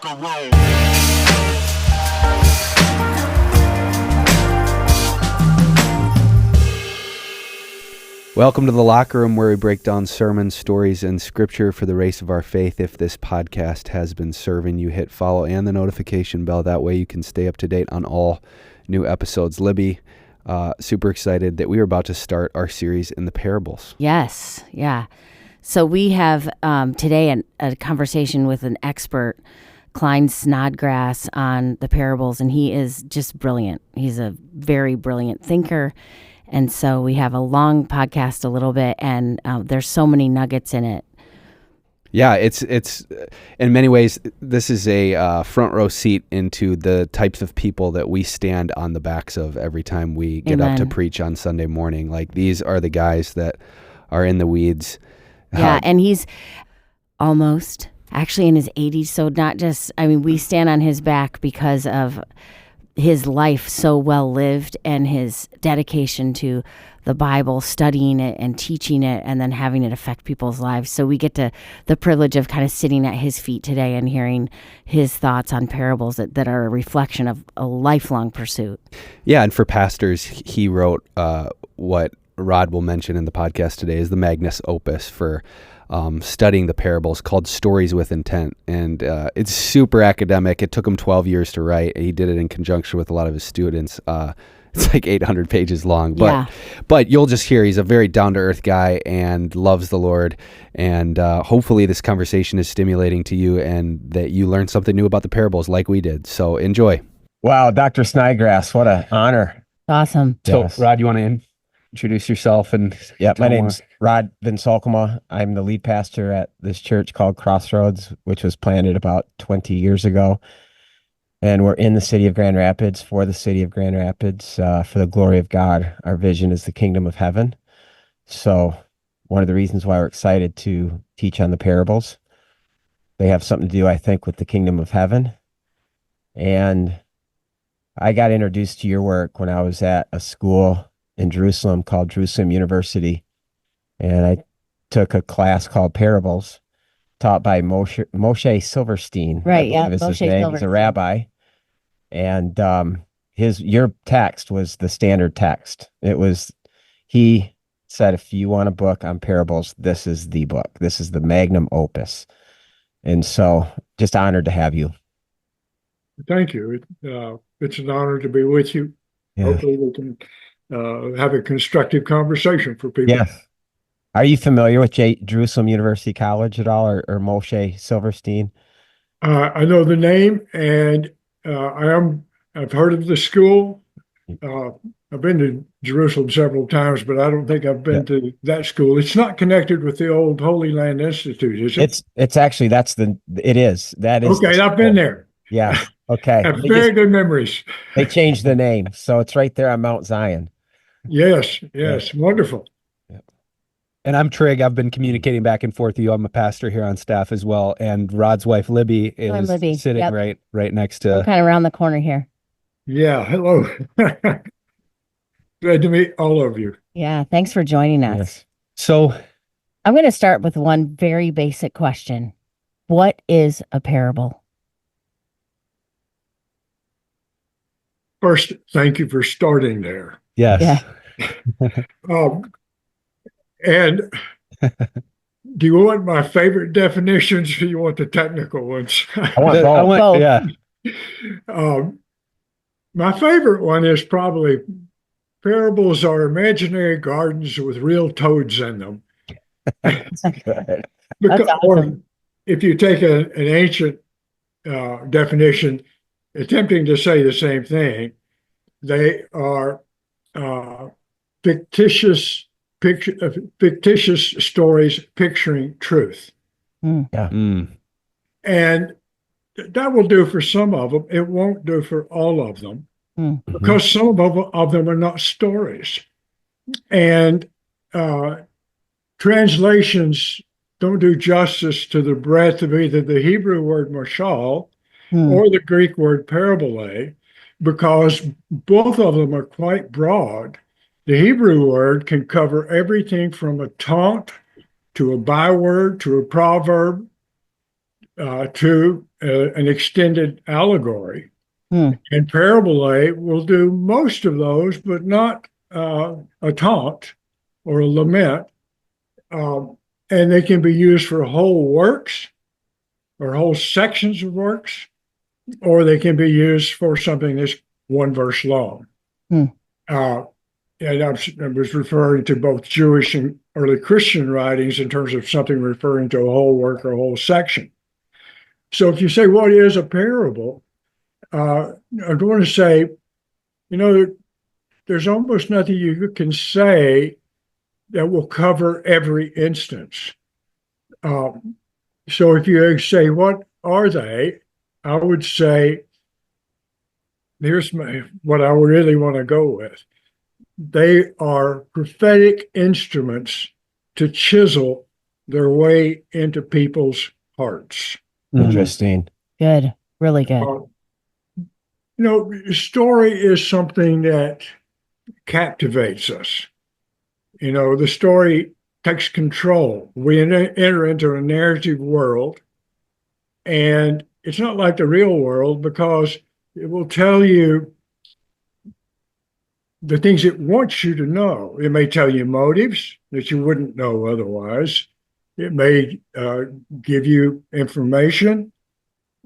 a roll. Welcome to the Locker Room, where we break down sermons, stories, and scripture for the race of our faith. If this podcast has been serving you, hit follow and the notification bell. That way you can stay up to date on all new episodes. Libby, super excited that we are about to start our series in the parables. Yes, yeah. So we have today a conversation with an expert, Klyne Snodgrass, on the parables, and he is just brilliant. He's a very brilliant thinker. And so we have a long podcast a little bit, and there's so many nuggets in it. Yeah, it's in many ways, this is a front row seat into the types of people that we stand on the backs of every time we get Amen. up to preach on Sunday morning. Like, these are the guys that are in the weeds. Yeah, and he's almost actually in his 80s. So not just, we stand on his back because of his life so well lived and his dedication to the Bible, studying it and teaching it, and then having it affect people's lives. So we get the privilege of kind of sitting at his feet today and hearing his thoughts on parables that are a reflection of a lifelong pursuit. Yeah, and for pastors, he wrote what Rod will mention in the podcast today is the magnus opus for studying the parables, called Stories with Intent. And it's super academic. It took him 12 years to write. He did it in conjunction with a lot of his students. It's like 800 pages long. But you'll just hear he's a very down-to-earth guy and loves the Lord. And hopefully this conversation is stimulating to you and that you learn something new about the parables like we did. So enjoy. Wow, Dr. Snodgrass, what an honor. Awesome. So, Rod, you want to introduce yourself? And yeah, my name's Rod VanSolkema. I'm the lead pastor at this church called Crossroads, which was planted about 20 years ago. And we're in the city of Grand Rapids, for the city of Grand Rapids, for the glory of God. Our vision is the kingdom of heaven. So one of the reasons why we're excited to teach on the parables, they have something to do, I think, with the kingdom of heaven. And I got introduced to your work when I was at a school in Jerusalem called Jerusalem University. And I took a class called Parables, taught by Moshe Silverstein. Right, yeah, Is his Moshe name. He's a Silverstein. rabbi. And your text was the standard text. He said, if you want a book on parables, this is the book. This is the magnum opus. And so just honored to have you. Thank you. It's an honor to be with you. Yeah. Hopefully we can have a constructive conversation for people. Yes. Are you familiar with Jerusalem University College at all, or Moshe Silverstein? I know the name, and I've heard of the school. I've been to Jerusalem several times, but I don't think I've been to that school. It's not connected with the old Holy Land Institute, is it? It's actually, it is. That is. Okay, I've been there. Yeah. Okay. I have very good memories. They changed the name, so it's right there on Mount Zion. Yes, wonderful. And I'm Trig. I've been communicating back and forth with you. I'm a pastor here on staff as well. And Rod's wife, Libby, is sitting right next to... I'm kind of around the corner here. Yeah, hello. Glad to meet all of you. Yeah, thanks for joining us. Yes. So I'm going to start with one very basic question. What is a parable? First, thank you for starting there. yes. Yeah. And do you want my favorite definitions or you want the technical ones? I want both. Yeah. My favorite one is probably parables are imaginary gardens with real toads in them. That's Or awesome. if you take an ancient definition, attempting to say the same thing, they are fictitious stories picturing truth. Yeah. And that will do for some of them. It won't do for all of them because some of them are not stories. And translations don't do justice to the breadth of either the Hebrew word mashal or the Greek word parabole, because both of them are quite broad. The Hebrew word can cover everything from a taunt to a byword to a proverb to an extended allegory. Hmm. And parabole will do most of those, but not a taunt or a lament. And they can be used for whole works or whole sections of works, or they can be used for something that's one verse long. Hmm. And I was referring to both Jewish and early Christian writings in terms of something referring to a whole work or a whole section. So if you say, what is a parable? I'm going to say, there's almost nothing you can say that will cover every instance. So if you say, what are they? I would say, here's what I really want to go with. They are prophetic instruments to chisel their way into people's hearts. Interesting. Good. Really good. Story is something that captivates us. The story takes control. We enter into a narrative world, and it's not like the real world because it will tell you the things it wants you to know. It may tell you motives that you wouldn't know otherwise. It may give you information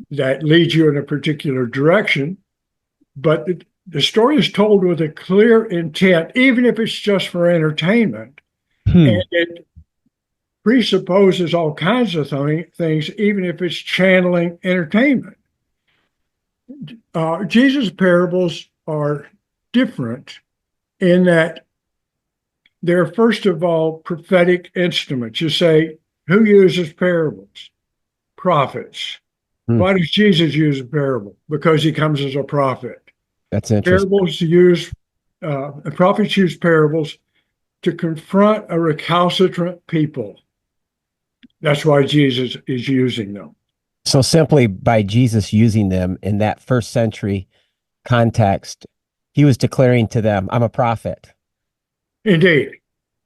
that leads you in a particular direction, but the story is told with a clear intent, even if it's just for entertainment. And it presupposes all kinds of things, even if it's channeling entertainment. Jesus' parables are different in that they're, first of all, prophetic instruments. You say, who uses parables? Prophets. Why does Jesus use a parable? Because he comes as a prophet. That's interesting. Prophets use parables to confront a recalcitrant people. That's why Jesus is using them. So simply by Jesus using them in that first century context, he was declaring to them, I'm a prophet. Indeed.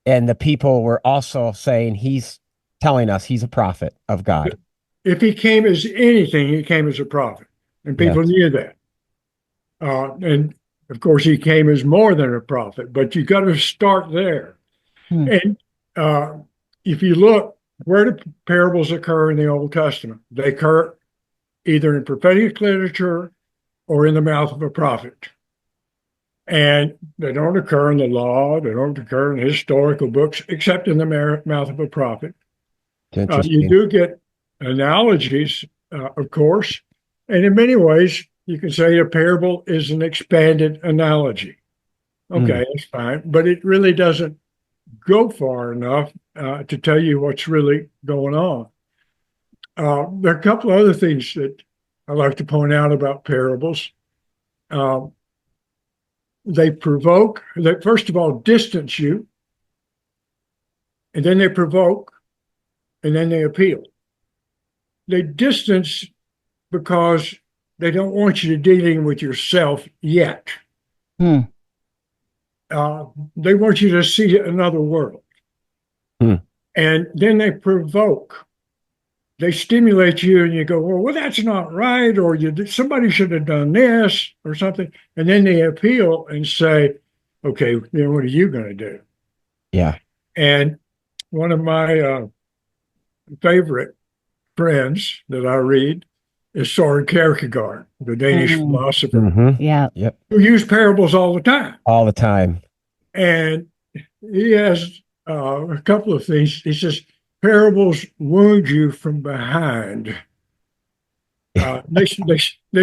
And the people were also saying, he's telling us he's a prophet of God. If he came as anything, he came as a prophet. And people knew that. And of course, he came as more than a prophet, but you got to start there. And if you look, where do parables occur in the Old Testament? They occur either in prophetic literature or in the mouth of a prophet. And they don't occur in the law, they don't occur in historical books, except in the mouth of a prophet. You do get analogies, of course, and in many ways, you can say a parable is an expanded analogy. Okay, that's fine, but it really doesn't go far enough to tell you what's really going on. There are a couple of other things that I like to point out about parables. They provoke, they first of all distance you, and then they provoke, and then they appeal. They distance because they don't want you dealing with yourself yet. They want you to see another world. And then they provoke. They stimulate you and you go, well, that's not right, or somebody should have done this or something. And then they appeal and say, okay, then what are you going to do? Yeah. And one of my favorite friends that I read is Soren Kierkegaard, the Danish philosopher. Yeah. Yep. Who use parables all the time. All the time. And he has a couple of things. He says, parables wound you from behind. They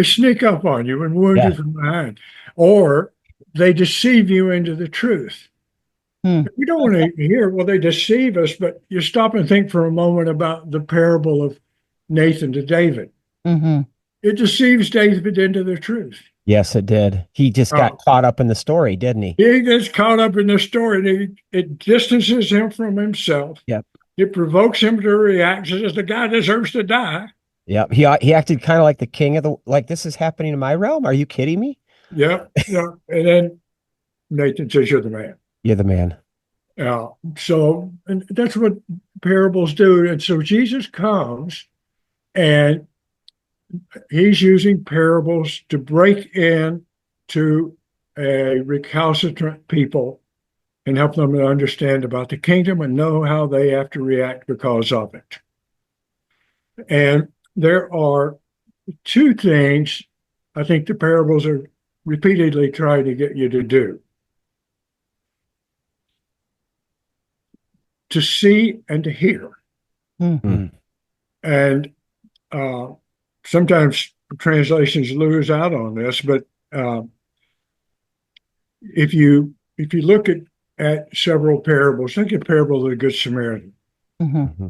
sneak up on you and wound you from behind, or they deceive you into the truth. We don't want to hear, well, they deceive us, but you stop and think for a moment about the parable of Nathan to David. It deceives David into the truth. Yes, it did. He just got caught up in the story, didn't he? He gets caught up in the story, and it distances him from himself. Yep. It provokes him to react as the guy deserves to die. Yep. He acted kind of like the king of like, this is happening in my realm. Are you kidding me? Yep. Yeah. And then Nathan says, you're the man. You're the man. And that's what parables do. And so Jesus comes And he's using parables to break in to a recalcitrant people and help them to understand about the kingdom and know how they have to react because of it. And there are two things I think the parables are repeatedly trying to get you to do: to see and to hear. Mm-hmm. And sometimes translations lose out on this, but if you look at several parables, think of the parable of the Good Samaritan. Mm-hmm.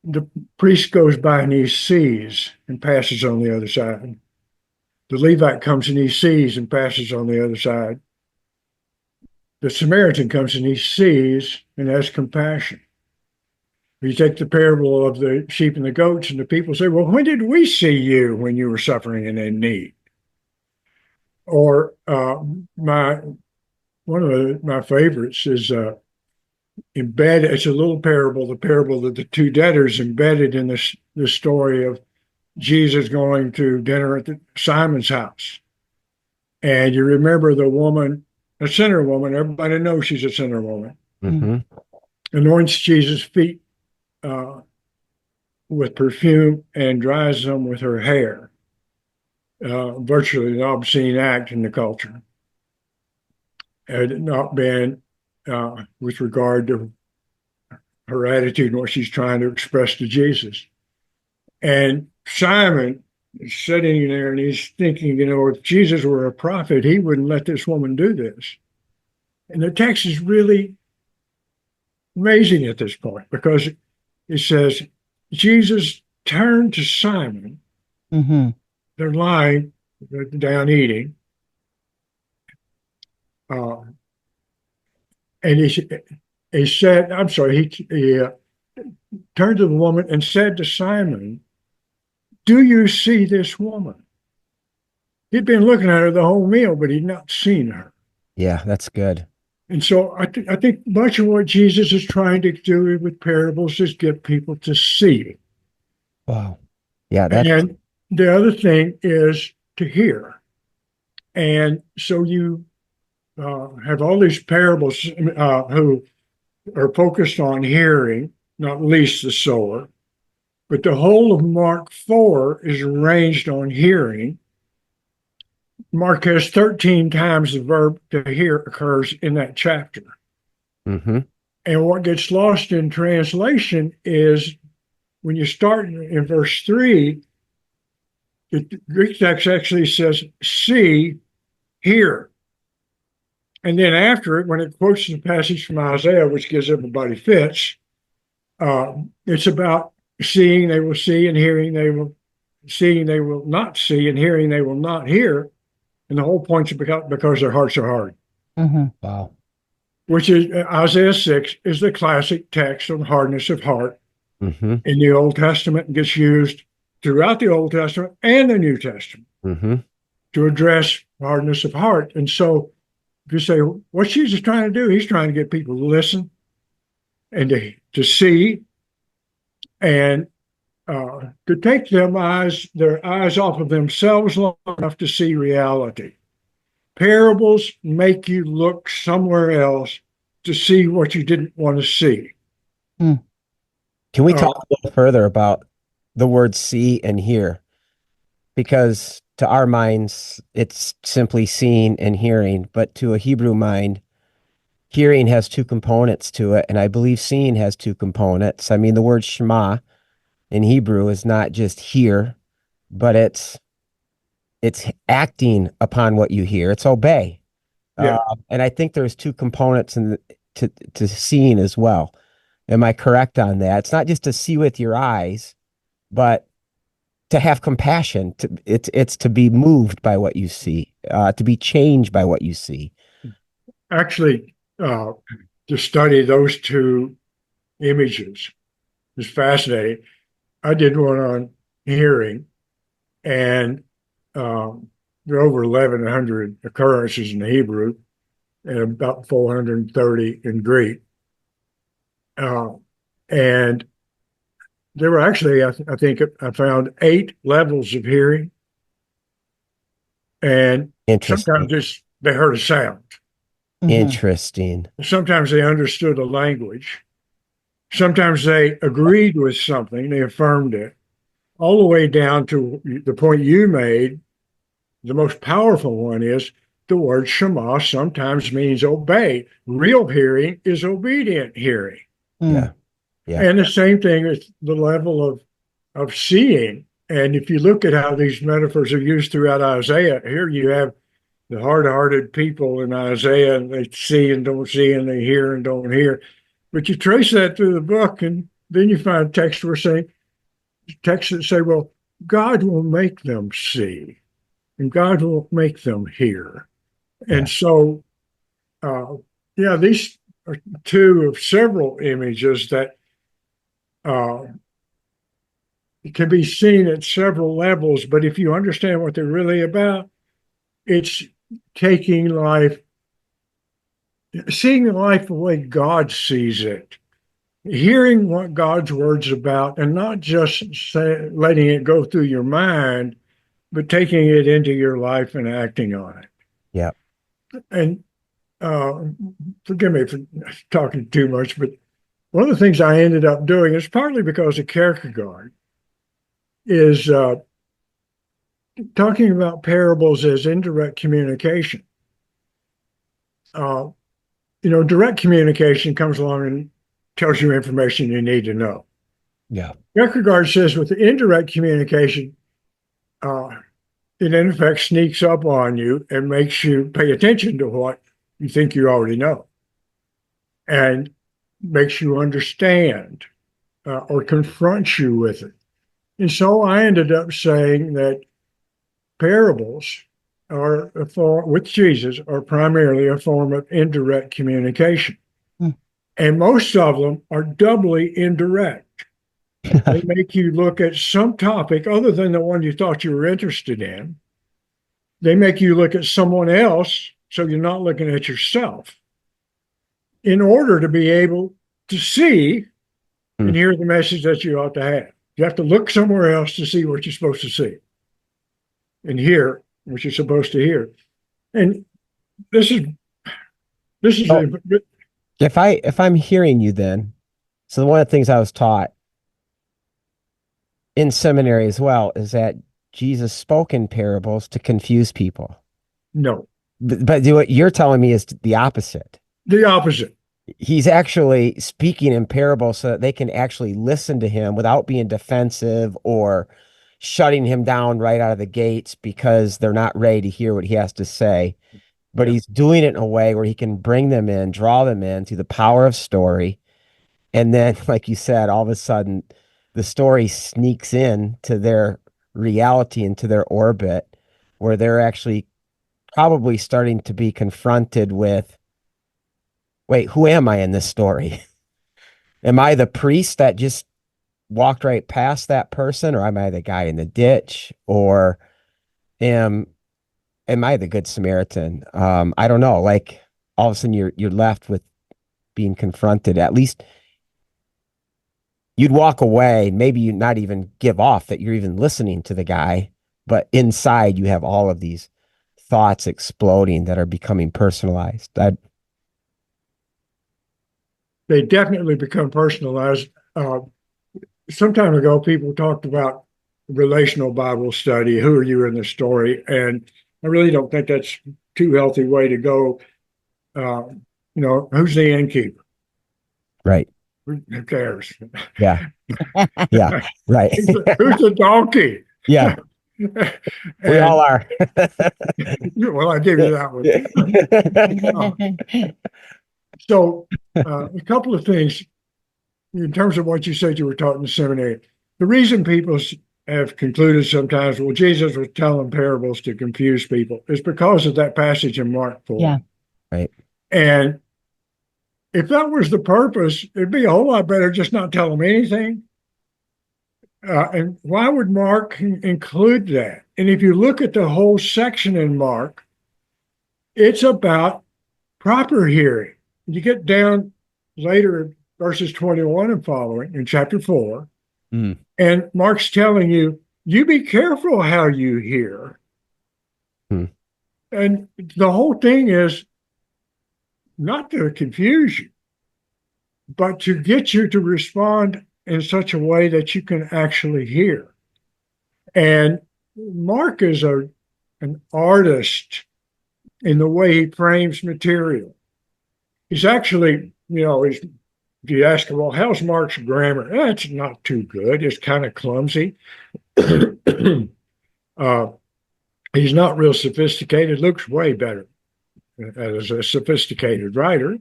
The priest goes by and he sees and passes on the other side. The Levite comes and he sees and passes on the other side. The Samaritan comes and he sees and has compassion. You take the parable of the sheep and the goats, and the people say, well, when did we see you when you were suffering and in need? Or one of my favorites is embedded. It's a little parable, the parable of the two debtors, embedded in the story of Jesus going to dinner at Simon's house. And you remember the woman, a sinner woman, everybody knows she's a sinner woman, Mm-hmm. anoints Jesus' feet with perfume and dries them with her hair. Virtually an obscene act in the culture. Had not been with regard to her attitude and what she's trying to express to Jesus. And Simon is sitting there and he's thinking, if Jesus were a prophet, he wouldn't let this woman do this. And the text is really amazing at this point, because it says, Jesus turned to Simon. Mm-hmm. They're lying down eating. And he said, I'm sorry, he turned to the woman and said to Simon, do you see this woman? He'd been looking at her the whole meal, but he'd not seen her. Yeah, that's good. And so I think much of what Jesus is trying to do with parables is get people to see. Wow. Yeah, And the other thing is to hear. And so you have all these parables who are focused on hearing, not least the sower. But the whole of Mark 4 is arranged on hearing. Mark has 13 times the verb to hear occurs in that chapter. Mm-hmm. And what gets lost in translation is when you start in verse 3, the Greek text actually says, see, hear. And then after it, when it quotes the passage from Isaiah, which gives everybody fits, it's about seeing they will see, and hearing they will seeing they will not see, and hearing they will not hear. And the whole point's because their hearts are hard. Mm-hmm. Wow. Which is Isaiah 6 is the classic text on hardness of heart Mm-hmm. in the Old Testament, and gets used throughout the Old Testament and the New Testament Mm-hmm. to address hardness of heart. And so if you say, what's Jesus trying to do? He's trying to get people to listen and to see, and to take their eyes off of themselves long enough to see reality. Parables make you look somewhere else to see what you didn't want to see. Can we talk a little further about the word see and hear? Because to our minds, it's simply seeing and hearing, but to a Hebrew mind, hearing has two components to it, and I believe seeing has two components. I mean, the word Shema in Hebrew is not just hear, but it's acting upon what you hear. It's obey. Yeah. And I think there's two components to seeing as well. Am I correct on that? It's not just to see with your eyes, but to have compassion. It's to be moved by what you see, to be changed by what you see. Actually, to study those two images is fascinating. I did one on hearing, and there are over 1,100 occurrences in Hebrew and about 430 in Greek. And there were actually, I think I found 8 levels of hearing, and Interesting. sometimes they heard a sound. Mhm. Interesting. Sometimes they understood a language. Sometimes they agreed with something, they affirmed it, all the way down to the point you made. The most powerful one is the word Shema sometimes means obey. Real hearing is obedient hearing. Yeah. Yeah. And the same thing is the level of seeing. And if you look at how these metaphors are used throughout Isaiah, here you have the hard-hearted people in Isaiah, and they see and don't see, and they hear and don't hear. But you trace that through the book, and then you find texts that say, well, God will make them see, and God will make them hear. Yeah. And so, yeah, these are 2 of several images that can be seen at several levels. But if you understand what they're really about, it's taking life, seeing life the way God sees it, hearing what God's word's about, and not just letting it go through your mind, but taking it into your life and acting on it. Yeah. And forgive me for talking too much, but one of the things I ended up doing is partly because of Kierkegaard, is talking about parables as indirect communication. Direct communication comes along and tells you information you need to know. Yeah. Kierkegaard says with the indirect communication, it in effect sneaks up on you and makes you pay attention to what you think you already know, and makes you understand or confronts you with it. And so I ended up saying that parables are with Jesus are primarily a form of indirect communication. And most of them are doubly indirect. They make you look at some topic other than the one you thought you were interested in. They make you look at someone else, so you're not looking at yourself, in order to be able to see and hear the message that you ought to have. You have to look somewhere else to see what you're supposed to see and hear what you're supposed to hear. And this is So if I'm hearing you then, so one of the things I was taught in seminary as well is that Jesus spoke in parables to confuse people. no, But what you're telling me is the opposite. the opposite. He's actually speaking in parables so that they can actually listen to him without being defensive or shutting him down right out of the gates because they're not ready to hear what he has to say. But he's doing it in a way where he can bring them in, draw them in through the power of story. And then, like you said, all of a sudden the story sneaks in to their reality, into their orbit, where they're actually probably starting to be confronted with, wait, who am I in this story? Am I the priest that just walked right past that person, or am I the guy in the ditch, or am I the good Samaritan? I don't know. Like all of a sudden you're left with being confronted. At least you'd walk away, maybe you not even give off that you're even listening to the guy, but inside you have all of these thoughts exploding that are becoming personalized. They definitely become personalized. Some time ago, people talked about relational Bible study. Who are you in the story? And I really don't think that's too healthy way to go. Who's the innkeeper? Right. Who cares? Yeah. Yeah. Right. Who's the donkey? Yeah. We all are. Well, I give you that one. So, a couple of things in terms of what you said you were taught in the seminary. The reason people have concluded sometimes, well, Jesus was telling parables to confuse people, is because of that passage in Mark 4. Yeah. Right. And if that was the purpose, it'd be a whole lot better just not tell them anything. And why would Mark include that? And if you look at the whole section in Mark, it's about proper hearing. You get down later, verses 21 and following in chapter 4, Mm. And Mark's telling you, you be careful how you hear. Hmm. And the whole thing is not to confuse you, but to get you to respond in such a way that you can actually hear. And Mark is an artist in the way he frames material. He's actually, if you ask him, well, how's Mark's grammar? It's not too good. It's kind of clumsy. uh, he's not real sophisticated, looks way better as a sophisticated writer.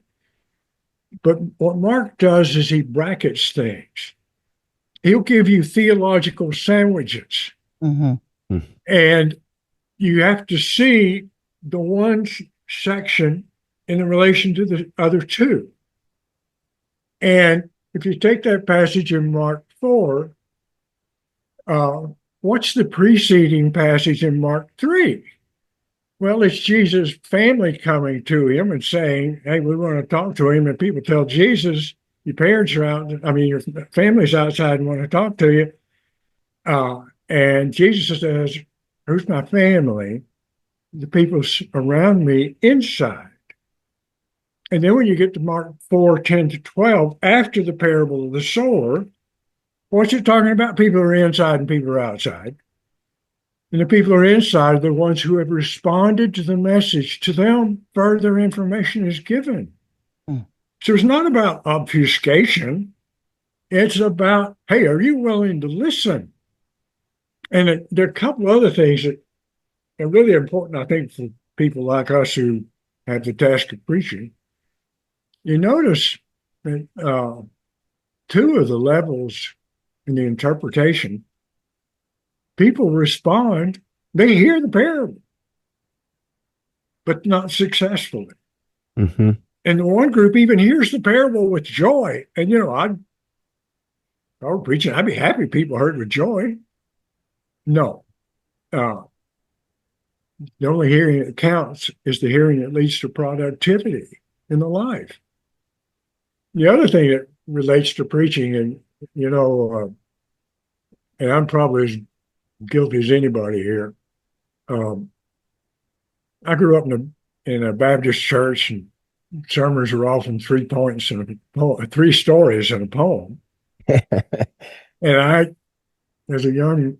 But what Mark does is he brackets things. He'll give you theological sandwiches. Mm-hmm. And you have to see the one section in relation to the other two. And if you take that passage in Mark 4, what's the preceding passage in Mark 3? Well, it's Jesus' family coming to him and saying, hey, we want to talk to him. And people tell Jesus, your parents are out, your family's outside and want to talk to you. And Jesus says, who's my family? The people around me inside. And then when you get to Mark 4:10-12, after the parable of the sower, what's it talking about? People are inside and people are outside. And the people who are inside are the ones who have responded to the message. To them, further information is given. Mm. So it's not about obfuscation. It's about, hey, are you willing to listen? And there are a couple other things that are really important, I think, for people like us who have the task of preaching. You notice that two of the levels in the interpretation, people respond, they hear the parable, but not successfully. Mm-hmm. And the one group even hears the parable with joy. And, if I were preaching, I'd be happy people heard with joy. No. The only hearing that counts is the hearing that leads to productivity in the life. The other thing that relates to preaching, and, and I'm probably as guilty as anybody here. I grew up in a Baptist church, and sermons were often 3 points and 3 stories in a poem. And I, as a young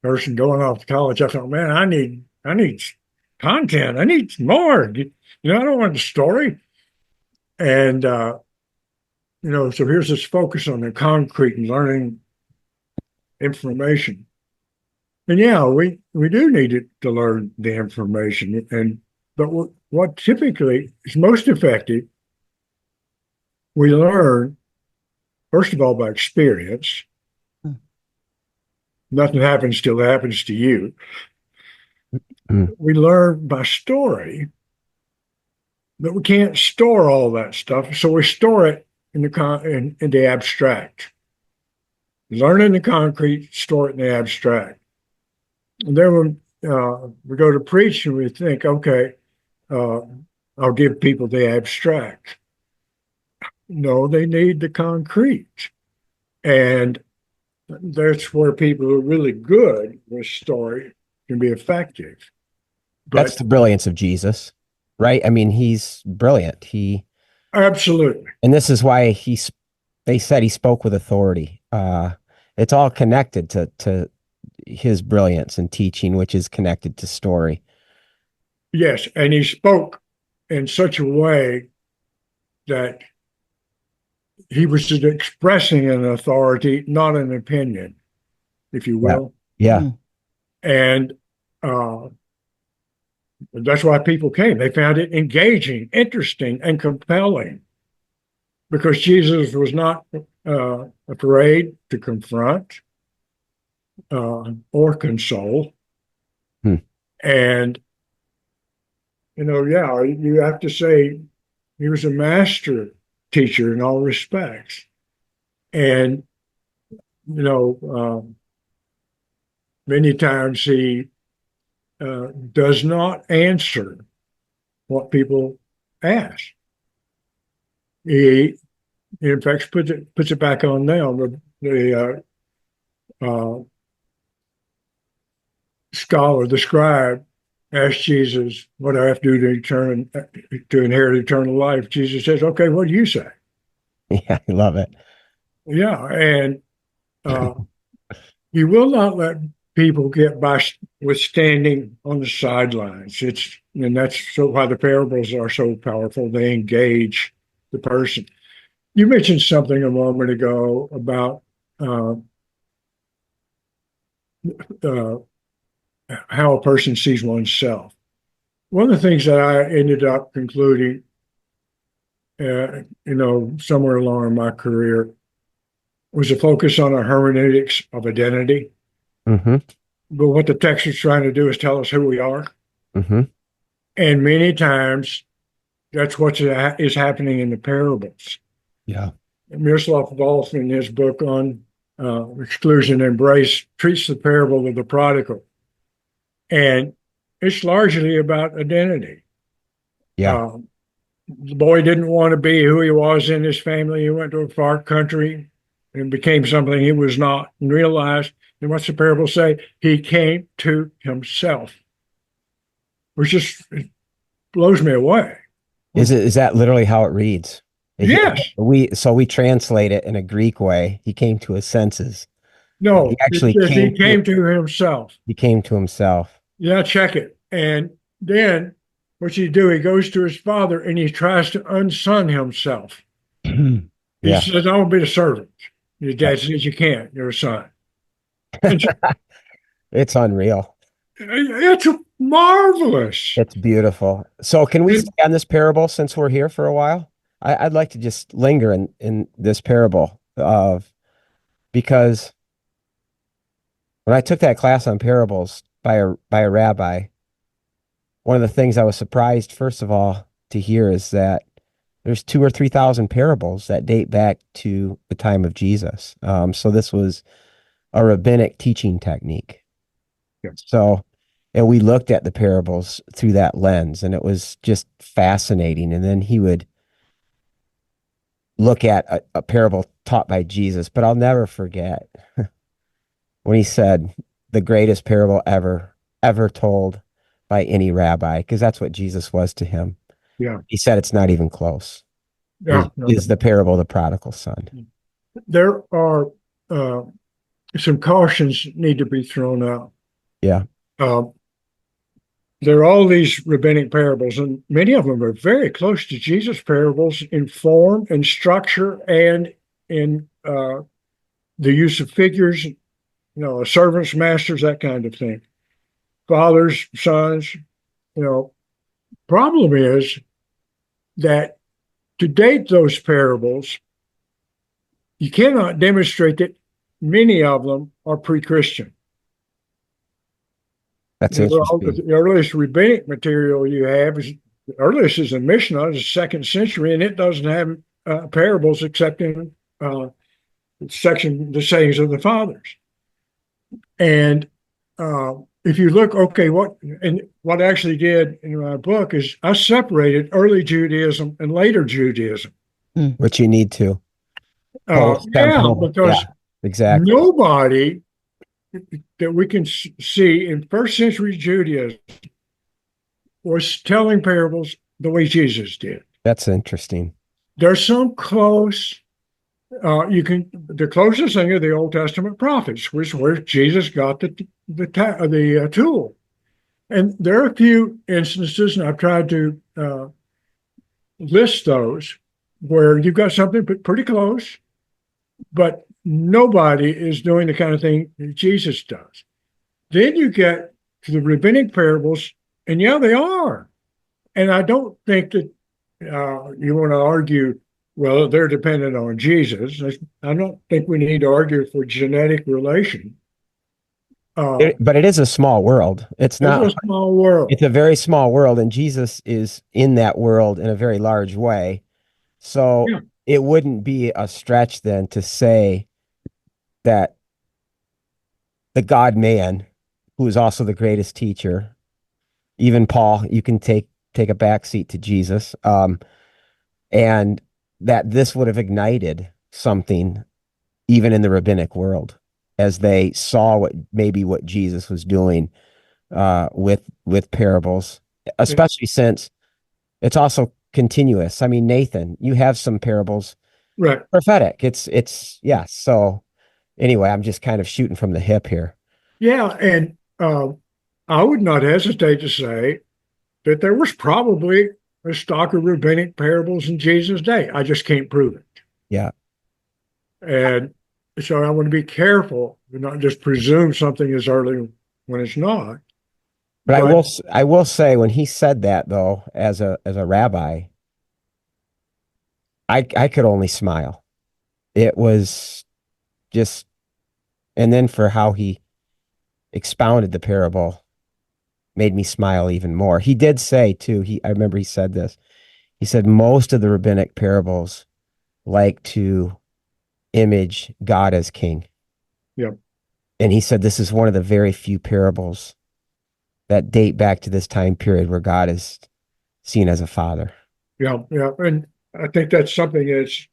person going off to college, I thought, man, I need content. I need more. I don't want a story. And so here's this focus on the concrete and learning information. And yeah, we do need to learn the information. But what typically is most effective, we learn, first of all, by experience. Nothing happens till it happens to you. We learn by story, but we can't store all that stuff. So we store it in the abstract. Learn in the concrete, store it in the abstract. And then when we go to preach and we think, okay, I'll give people the abstract. No, they need the concrete. And that's where people who are really good with story can be effective. But That's the brilliance of Jesus, right? I mean, he's brilliant. Absolutely. And this is why they said he spoke with authority. It's all connected to his brilliance and teaching, which is connected to story. Yes, and he spoke in such a way that he was expressing an authority, not an opinion, if you will. Yeah. And that's why people came. They found it engaging, interesting, and compelling, because Jesus was not afraid to confront or console. And, you have to say he was a master teacher in all respects. And, many times he does not answer what people ask. He, in fact, puts it back on them. the scholar, the scribe, asked Jesus, "What do I have to do to inherit eternal life?" Jesus says, "Okay, what do you say?" Yeah, I love it. Yeah, and you will not let people get by with standing on the sidelines. And that's why the parables are so powerful. They engage the person. You mentioned something a moment ago about uh, uh, how a person sees oneself. One of the things that I ended up concluding, somewhere along in my career, was a focus on a hermeneutics of identity. Mm-hmm. But what the text is trying to do is tell us who we are. Mm-hmm. And many times that's what is happening in the parables. Yeah. Miroslav Volf, in his book on exclusion and embrace, treats the parable of the prodigal. And it's largely about identity. Yeah. The boy didn't want to be who he was in his family. He went to a far country and became something he was not, and realized, and what's the parable say? He came to himself, which just blows me away. Is that literally how it reads? Yes. We translate it in a Greek way. He came to his senses. He No, it actually says he came to himself. He came to himself. Yeah, check it. And then what's he do? He goes to his father and he tries to unson himself. He Yeah. says, "I want to be the servant." His dad says, "You can't. You're a son." And It's unreal. it's marvelous. It's beautiful. So can we stay on this parable since we're here for a while? I'd like to just linger in this parable because when I took that class on parables by a rabbi, one of the things I was surprised, first of all, to hear is that there's 2,000 or 3,000 parables that date back to the time of Jesus. So this was a rabbinic teaching technique. Yes. So, and we looked at the parables through that lens, and it was just fascinating. And then he would look at a parable taught by Jesus, but I'll never forget when he said the greatest parable ever told by any rabbi, because that's what Jesus was to him. Yeah. He said it's not even close. Yeah. Is the parable of the prodigal son. There are some cautions need to be thrown out. Yeah. There are all these rabbinic parables, and many of them are very close to Jesus' parables in form and structure and in the use of figures, servants, masters, that kind of thing. Fathers, sons, problem is that to date those parables, you cannot demonstrate that many of them are pre-Christian. That's interesting. The earliest rabbinic material you have is the earliest is the Mishnah, is the 2nd century, and it doesn't have parables except in the sayings of the fathers. And if you look, okay, what I actually did in my book is I separated early Judaism and later Judaism. Which you need to. Because exactly. nobody that we can see in 1st century Judaism was telling parables the way Jesus did. That's interesting. There's some close. The closest thing are the Old Testament prophets, which where Jesus got the tool. And there are a few instances, and I've tried to list those, where you've got something pretty close, but nobody is doing the kind of thing that Jesus does. Then you get to the rabbinic parables, and yeah, they are. And I don't think that you want to argue, well, they're dependent on Jesus. I don't think we need to argue for genetic relation. But it is a small world. It's not a small world. It's a very small world, and Jesus is in that world in a very large way. So it wouldn't be a stretch then to say that the God-man, who is also the greatest teacher, even Paul, you can take a backseat to Jesus, and that this would have ignited something even in the rabbinic world, as they saw what Jesus was doing with parables, especially since it's also continuous. I mean, Nathan, you have some parables Right. prophetic. It's yeah. So anyway, I'm just kind of shooting from the hip here. Yeah. And I would not hesitate to say that there was probably a stock of rabbinic parables in Jesus' day. I just can't prove it. Yeah. And so I want to be careful and not just presume something is early when it's not. But But I will say when he said that though, as a rabbi, I could only smile. It was just, and then for how he expounded the parable made me smile even more. He did say too, I remember he said this. He said most of the rabbinic parables like to image God as king. yeah, And he said this is one of the very few parables that date back to this time period where God is seen as a father. yeah, yeah. And I think that's something that's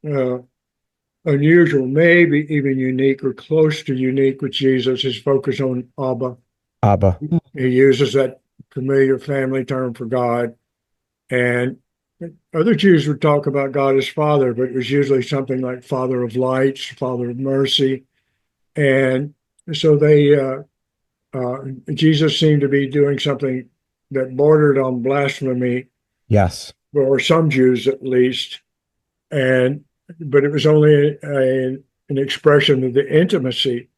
unusual, maybe even unique or close to unique with Jesus, his focus on Abba. Abba. He uses that familiar family term for God. And other Jews would talk about God as Father, but it was usually something like Father of lights, Father of mercy. And so Jesus seemed to be doing something that bordered on blasphemy, Yes. or some Jews at least. And but it was only an expression of the intimacy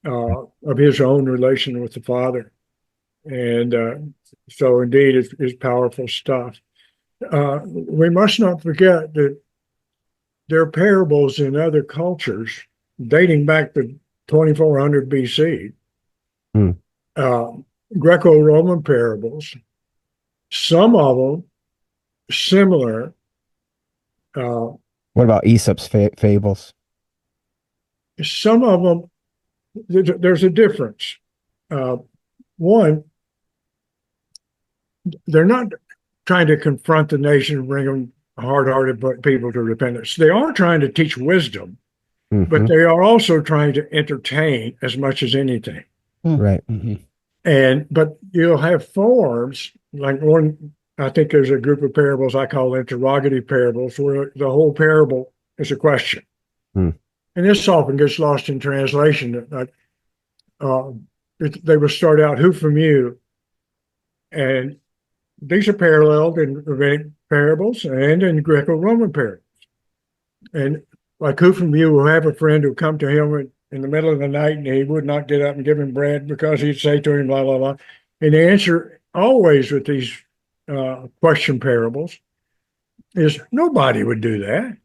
of his own relation with the Father. And so indeed, it's powerful stuff. We must not forget that there are parables in other cultures dating back to 2400 BC, Hmm. uh, Greco-Roman parables, some of them similar. What about Aesop's fables? Some of them, there's a difference. Uh, One, they're not trying to confront the nation and bring them hard-hearted people to repentance. They are trying to teach wisdom, but Mm-hmm. they are also trying to entertain as much as anything. Right. But you'll have forms like one. I think there's a group of parables I call interrogative parables, where the whole parable is a question, Hmm. and this often gets lost in translation. They will start out, "Who from you?" and these are paralleled in rabbinic parables and in Greco-Roman parables. And like, who from you will have a friend who come to him in the middle of the night and he would not get up and give him bread because he'd say to him, blah, blah, blah. And the answer always with these question parables is nobody would do that.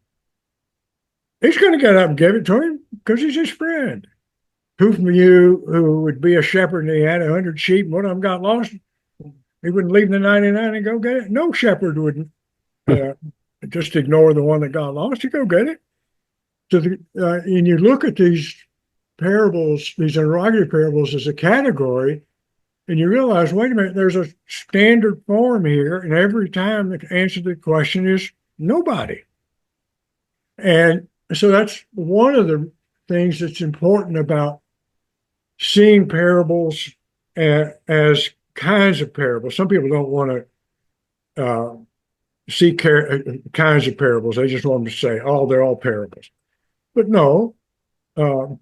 He's going to get up and give it to him because he's his friend. Who from you who would be a shepherd and he had 100 sheep and one of them got lost? He wouldn't leave the 99 and go get it. No shepherd would just ignore the one that got lost. You go get it. So and you look at these parables, these interrogative parables as a category, and you realize, wait a minute, there's a standard form here, and every time the answer to the question is nobody. And so that's one of the things that's important about seeing parables as kinds of parables. Some people don't want to see kinds of parables. They just want them to say, oh, they're all parables. But no, the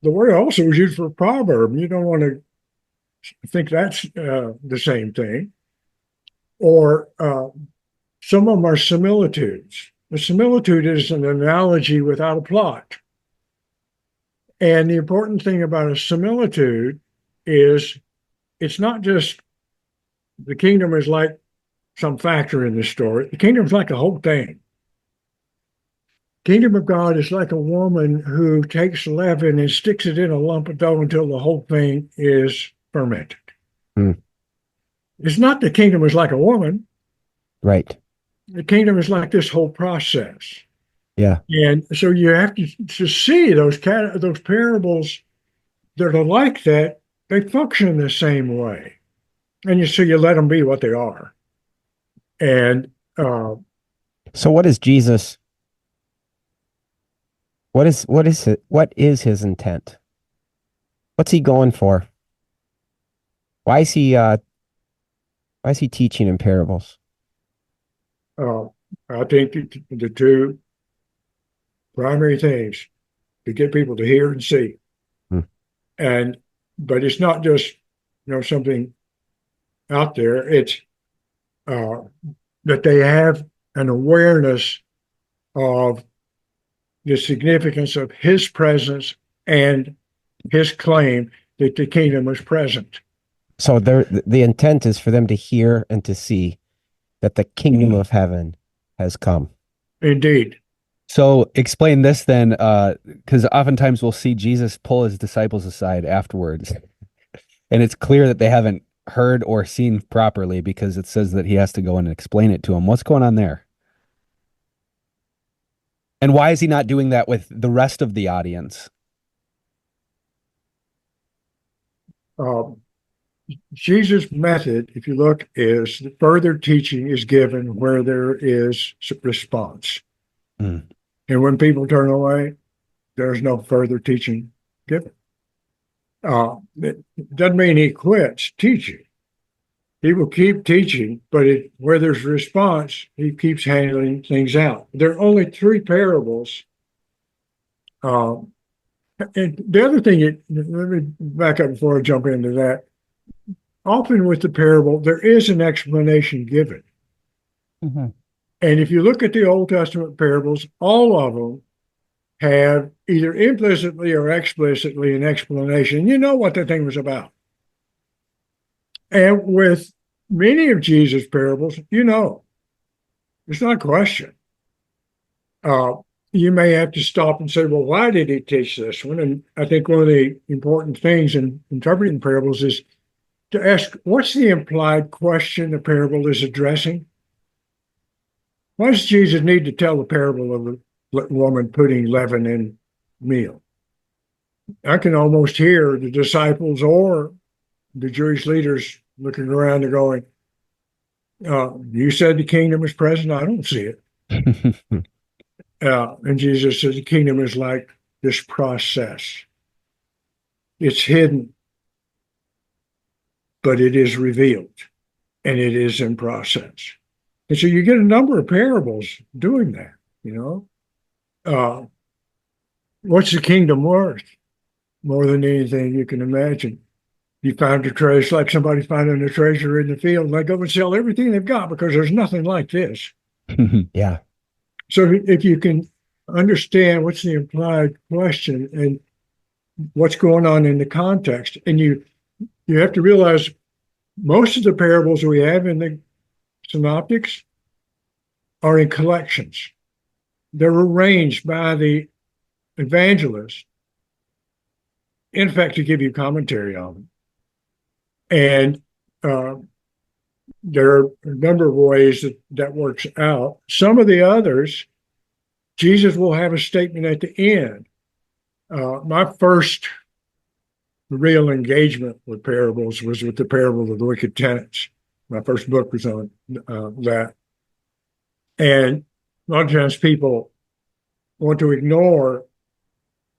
word also is used for a proverb. You don't want to think that's the same thing. Or some of them are similitudes. A similitude is an analogy without a plot. And the important thing about a similitude is it's not just the kingdom is like some factor in the story. The kingdom is like the whole thing. Kingdom of God is like a woman who takes leaven and sticks it in a lump of dough until the whole thing is fermented. Hmm. It's not the kingdom is like a woman. Right. The kingdom is like this whole process. Yeah. And so you have to see those parables that are like that. They function the same way, and you let them be what they are. And So what is Jesus What is his intent? What's he going for? Why is he teaching in parables? Uh, I think the two primary things to get people to hear and see. Hmm. And but it's not just something out there. It's uh, that they have an awareness of the significance of his presence and his claim that the kingdom is present. So the intent is for them to hear and to see that the kingdom of heaven has come. Indeed. So explain this then, because oftentimes we'll see Jesus pull his disciples aside afterwards, and it's clear that they haven't heard or seen properly because it says that he has to go in and explain it to them. What's going on there? And why is he not doing that with the rest of the audience? Jesus' method, if you look, is that further teaching is given where there is response. Mm. And when people turn away, there's no further teaching given. It doesn't mean he quits teaching. He will keep teaching, but where there's response, he keeps handling things out. There are only three parables. And the other thing, let me back up before I jump into that. Often with the parable, there is an explanation given. Mm-hmm. And if you look at the Old Testament parables, all of them have either implicitly or explicitly an explanation. You know what the thing was about. And with many of Jesus' parables, it's not a question. You may have to stop and say, well, why did he teach this one? And I think one of the important things in interpreting parables is to ask, what's the implied question the parable is addressing? Why does Jesus need to tell the parable of the woman putting leaven in meal? I can almost hear the disciples or the Jewish leaders looking around and going, you said the kingdom is present. I don't see it. And Jesus said the kingdom is like this process. It's hidden, but it is revealed, and it is in process. And so you get a number of parables doing that, What's the kingdom worth? More than anything you can imagine. You find a treasure, like somebody finding a treasure in the field, and they go and sell everything they've got because there's nothing like this. Yeah. So if you can understand what's the implied question and what's going on in the context, and you have to realize most of the parables we have in the synoptics are in collections. They're arranged by the evangelist, in fact, to give you commentary on them. And there are a number of ways that works out. Some of the others, Jesus will have a statement at the end. My first real engagement with parables was with the parable of the wicked tenants. My first book was on that. And a lot of times people want to ignore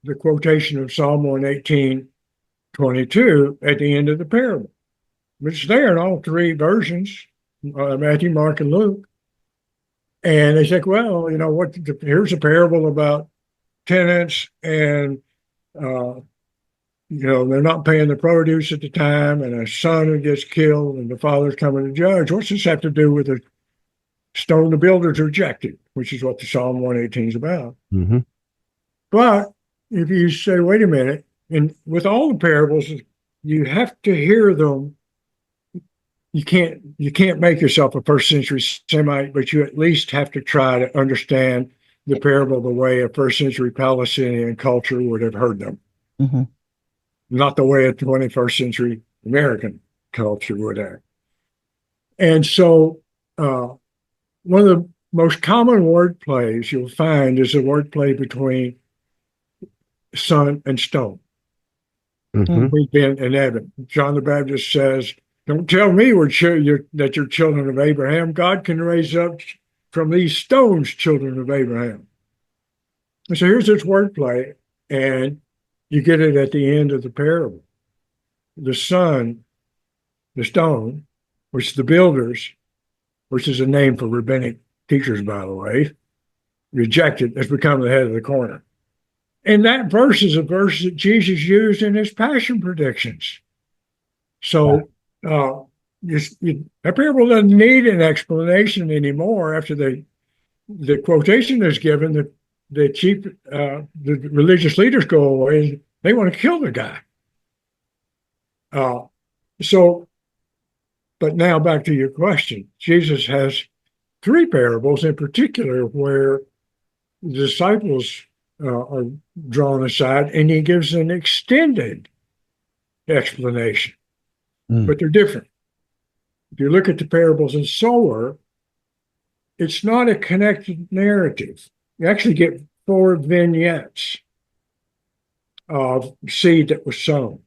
the quotation of Psalm 118:22 at the end of the parable. It's there in all three versions, Matthew, Mark, and Luke. And they think, well, here's a parable about tenants and, they're not paying the produce at the time and a son who gets killed and the father's coming to judge. What's this have to do with the stone the builders rejected, which is what the Psalm 118 is about. Mm-hmm. But if you say, wait a minute, and with all the parables, you have to hear them. You can't make yourself a first century Semite, but you at least have to try to understand the parable the way a first century Palestinian culture would have heard them. Mm-hmm. Not the way a 21st century American culture would have. And so one of the most common word plays you'll find is a word play between sun and stone. Mm-hmm. Between Ben and Evan. John the Baptist says, don't tell me that you're children of Abraham. God can raise up from these stones children of Abraham. So here's this wordplay, and you get it at the end of the parable. The son, the stone, which the builders, which is a name for rabbinic teachers, by the way, rejected, has become the head of the corner. And that verse is a verse that Jesus used in his passion predictions. So that parable doesn't need an explanation anymore after the quotation is given. The religious leaders go away. They want to kill the guy. But now back to your question. Jesus has three parables in particular where the disciples are drawn aside, and he gives an extended explanation. But they're different. If you look at the parables in sower, it's not a connected narrative. You actually get 4 vignettes of seed that was sown.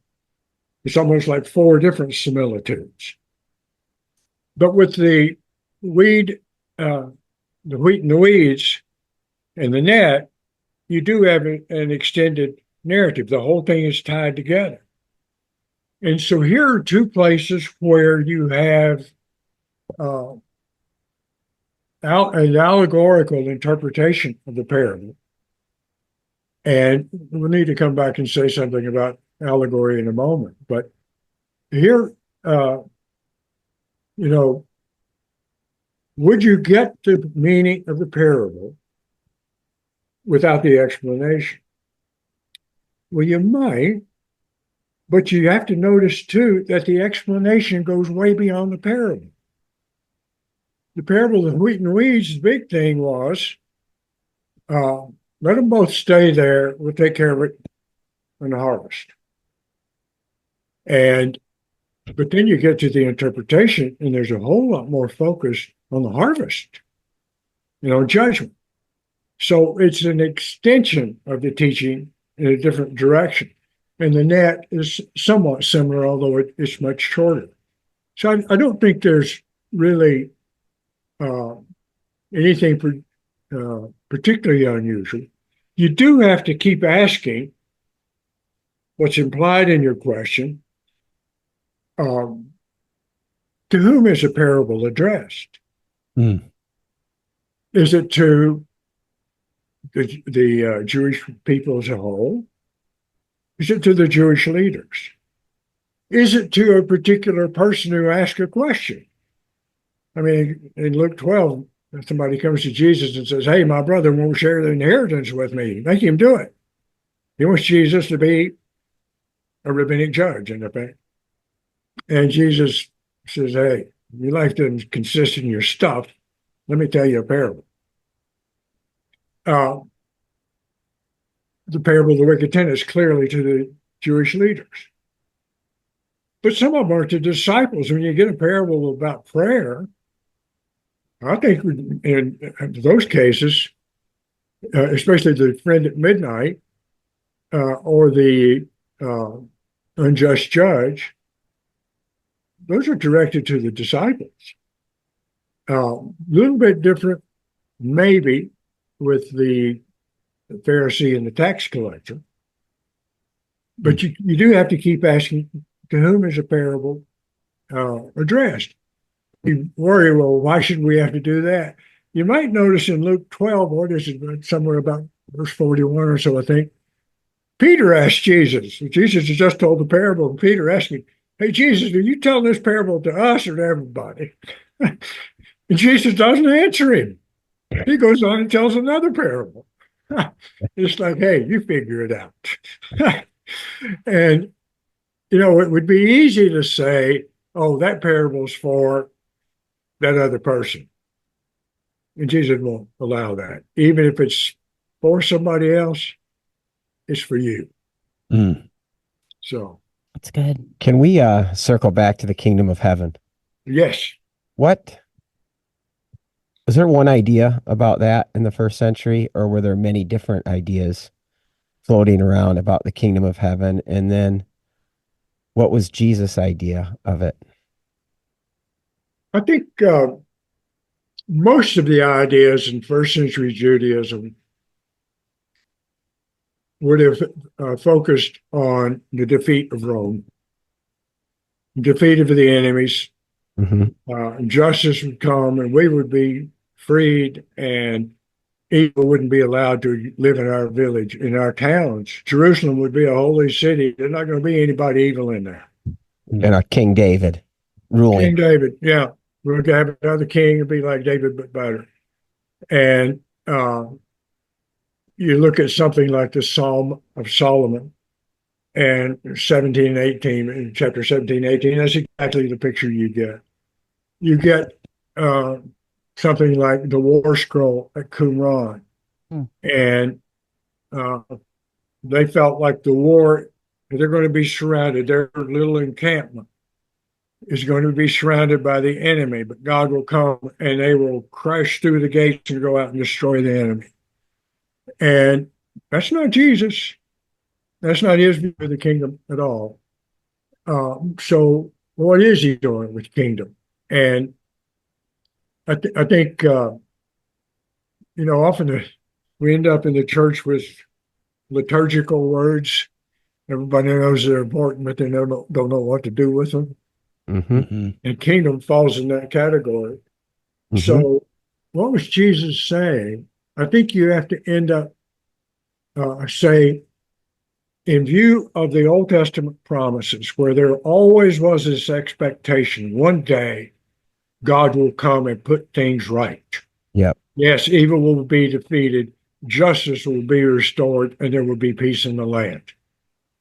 It's almost like 4 different similitudes. But with the wheat and the weeds and the net, you do have an extended narrative. The whole thing is tied together. And so here are 2 places where you have an allegorical interpretation of the parable. And we'll need to come back and say something about allegory in a moment. But here, would you get the meaning of the parable without the explanation? Well, you might, but you have to notice too that the explanation goes way beyond the parable. The parable of wheat and weeds, the big thing was, let them both stay there. We'll take care of it in the harvest. But then you get to the interpretation, and there's a whole lot more focus on the harvest, judgment. So it's an extension of the teaching in a different direction. And the net is somewhat similar, although it's much shorter. So I don't think there's really anything particularly unusual. You do have to keep asking what's implied in your question. To whom is a parable addressed? Is it to the Jewish people as a whole? Is it to the Jewish leaders? Is it to a particular person who asked a question? I mean, in Luke 12, somebody comes to Jesus and says, hey, my brother won't share the inheritance with me. Make him do it. He wants Jesus to be a rabbinic judge, in effect. And Jesus says, hey, your life doesn't consist in your stuff. Let me tell you a parable. The parable of the wicked tenant is clearly to the Jewish leaders. But some of them are to disciples. When you get a parable about prayer, I think in those cases, especially the friend at midnight or the unjust judge, those are directed to the disciples. A little bit different, maybe, with the Pharisee and the tax collector. But you do have to keep asking, to whom is a parable addressed? You worry, well, why should we have to do that? You might notice in Luke 12, or this is somewhere about verse 41 or so, I think, Peter asked Jesus. Jesus has just told the parable, and Peter asked him, hey, Jesus, are you telling this parable to us or to everybody? And Jesus doesn't answer him. He goes on and tells another parable. It's like, hey, you figure it out. And, it would be easy to say, oh, that parable's for that other person. And Jesus won't allow that. Even if it's for somebody else, it's for you. So. That's good. Can we circle back to the kingdom of heaven? Yes. What? Was there one idea about that in the first century, or were there many different ideas floating around about the kingdom of heaven? And then what was Jesus' idea of it? I think most of the ideas in first century Judaism would have focused on the defeat of Rome, defeat of the enemies. Justice would come, and we would be freed, and evil wouldn't be allowed to live in our village, in our towns. Jerusalem would be a holy city. There's not going to be anybody evil in there. And King David ruling. King David, yeah. We're going to have another king and be like David, but better. And you look at something like the Psalm of Solomon and 17 and 18, in chapter 17, 18, that's exactly the picture you get. You get something like the war scroll at Qumran. And they felt like the war, they're going to be surrounded. Their little encampment is going to be surrounded by the enemy, but God will come and they will crash through the gates and go out and destroy the enemy. And that's not Jesus. That's not his view of the kingdom at all. So what is he doing with kingdom? And I think, often we end up in the church with liturgical words. Everybody knows they're important, but they don't know what to do with them. And kingdom falls in that category. So what was Jesus saying? I think you have to end up say, in view of the Old Testament promises, where there always was this expectation, one day God will come and put things right. Yep. Yes, evil will be defeated, justice will be restored, and there will be peace in the land.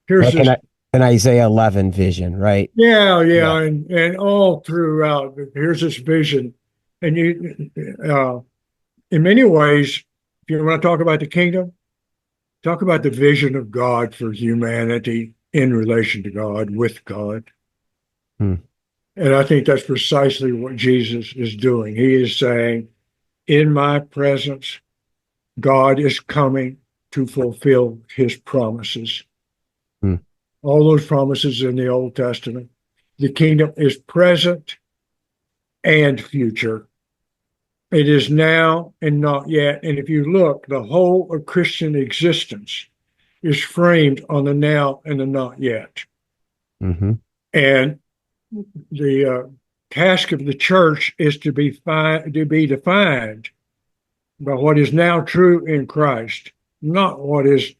Here's like an Isaiah 11 vision, right? Yeah. And all throughout, here's this vision. And you, in many ways, if you want to talk about the kingdom, talk about the vision of God for humanity in relation to God, with God. And I think that's precisely what Jesus is doing. He is saying, in my presence, God is coming to fulfill his promises. All those promises in the Old Testament. The kingdom is present and future. It is now and not yet. And if you look, the whole of Christian existence is framed on the now and the not yet. And the task of the church is to be defined by what is now true in Christ, not what is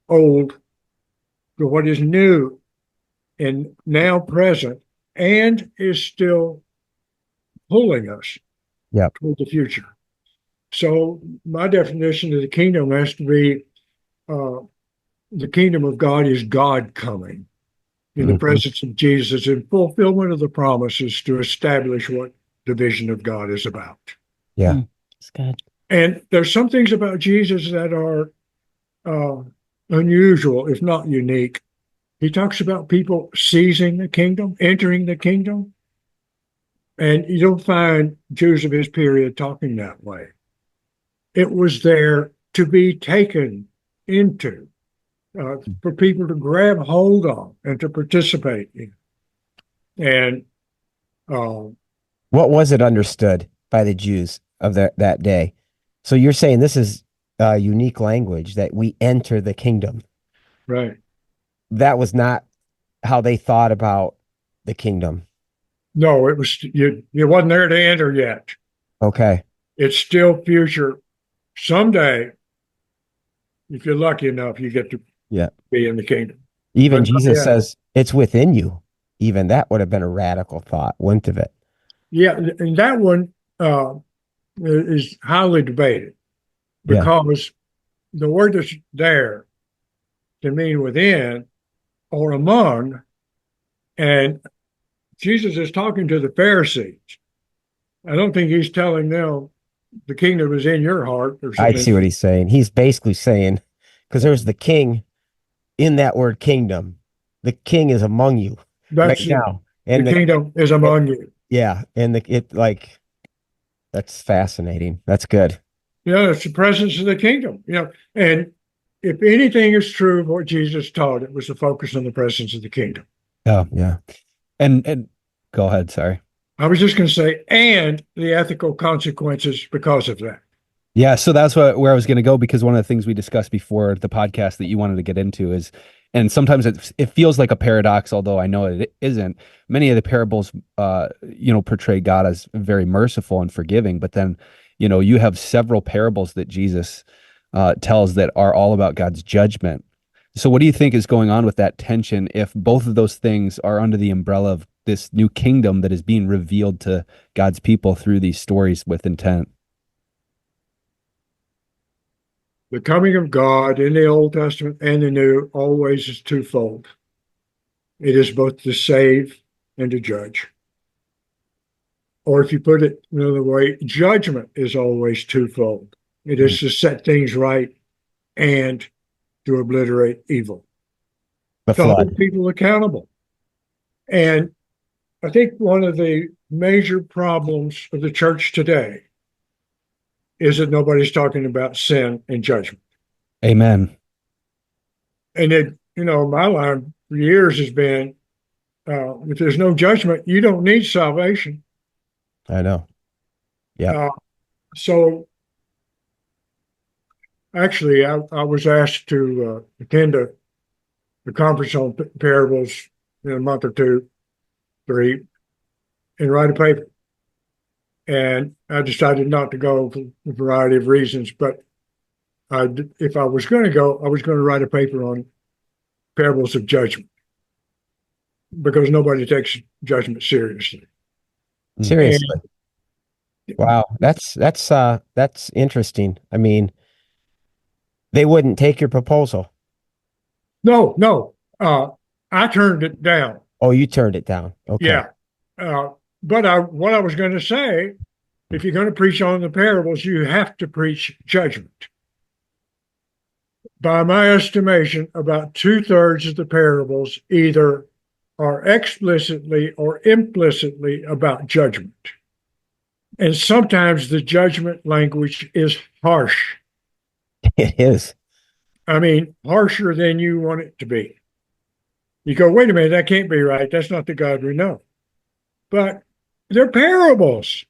old, but what is new and now present and is still pulling us toward the future. So my definition of the kingdom has to be the kingdom of God is God coming in the presence of Jesus in fulfillment of the promises to establish what the vision of God is about. Yeah. That's good. And there's some things about Jesus that are unusual, if not unique. He talks about people seizing the kingdom, entering the kingdom. And you don't find Jews of his period talking that way. It was there to be taken into, for people to grab hold of and to participate in. And what was it understood by the Jews of that day? So you're saying this is a unique language, that we enter the kingdom. Right. That was not how they thought about the kingdom. No, it was you wasn't there to enter yet. Okay. It's still future. Someday, if you're lucky enough, you get to be in the kingdom. Even Jesus says it's within you. Even that would have been a radical thought, wouldn't it? Yeah, and that one is highly debated because the word that's there can mean within or among, and Jesus is talking to the Pharisees. I don't think he's telling them the kingdom is in your heart or something. I see what he's saying. He's basically saying, because there's the king in that word kingdom. The king is among you right now. And the kingdom is among you. Yeah. And that's fascinating. That's good. It's the presence of the kingdom. And if anything is true of what Jesus taught, it was to focus on the presence of the kingdom. Yeah. And go ahead. Sorry. I was just going to say, and the ethical consequences because of that. Yeah, so that's where I was going to go, because one of the things we discussed before the podcast that you wanted to get into is, and sometimes it feels like a paradox, although I know it isn't. Many of the parables, portray God as very merciful and forgiving, but then, you have several parables that Jesus tells that are all about God's judgment. So, what do you think is going on with that tension if both of those things are under the umbrella of this new kingdom that is being revealed to God's people through these stories with intent? The coming of God in the Old Testament and the New always is twofold. It is both to save and to judge. Or if you put it another way, judgment is always twofold. It is to set things right and to obliterate evil, The to hold flood. people accountable. And I think one of the major problems of the church today is that nobody's talking about sin and judgment. Amen. And my line for years has been, if there's no judgment, you don't need salvation. I know. Yeah. So actually, I was asked to attend a conference on parables in a month or two, three, and write a paper. And I decided not to go for a variety of reasons. But if I was going to go, I was going to write a paper on parables of judgment, because nobody takes judgment seriously. Seriously. Wow. That's interesting. I mean, they wouldn't take your proposal. No. I turned it down. Oh, you turned it down. Okay. Yeah. But what I was going to say, if you're going to preach on the parables, you have to preach judgment. By my estimation, about 2/3 of the parables either are explicitly or implicitly about judgment. And sometimes the judgment language is harsh. It is. I mean, harsher than you want it to be. You go, wait a minute, that can't be right. That's not the God we know. But they're parables.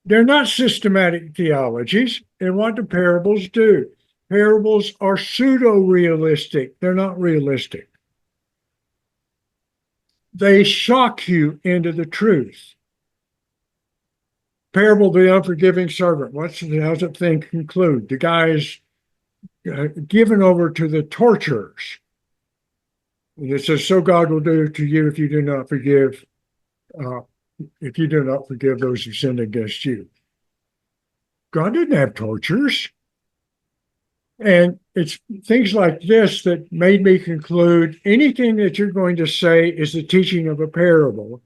They're not systematic theologies. And what do parables do? Parables are pseudo-realistic. They're not realistic. They shock you into the truth. Parable of the unforgiving servant. How's that thing conclude? The guy is given over to the torturers. And it says, so God will do to you if you do not forgive those who sinned against you. God didn't have torturers. And it's things like this that made me conclude anything that you're going to say is the teaching of a parable,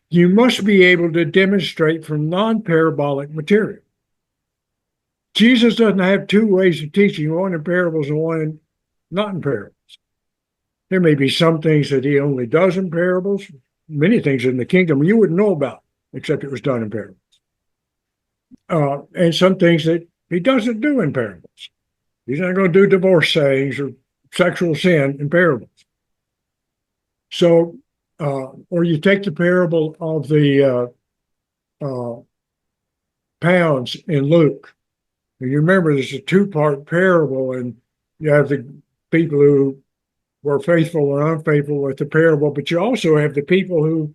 you must be able to demonstrate from non-parabolic material. Jesus doesn't have two ways of teaching, one in parables and one not in parables. There may be some things that he only does in parables, many things in the kingdom you wouldn't know about, except it was done in parables. And some things that he doesn't do in parables. He's not going to do divorce sayings or sexual sin in parables. So, or you take the parable of the pounds in Luke. You remember there's a two-part parable, and you have the people who were faithful or unfaithful with the parable, but you also have the people who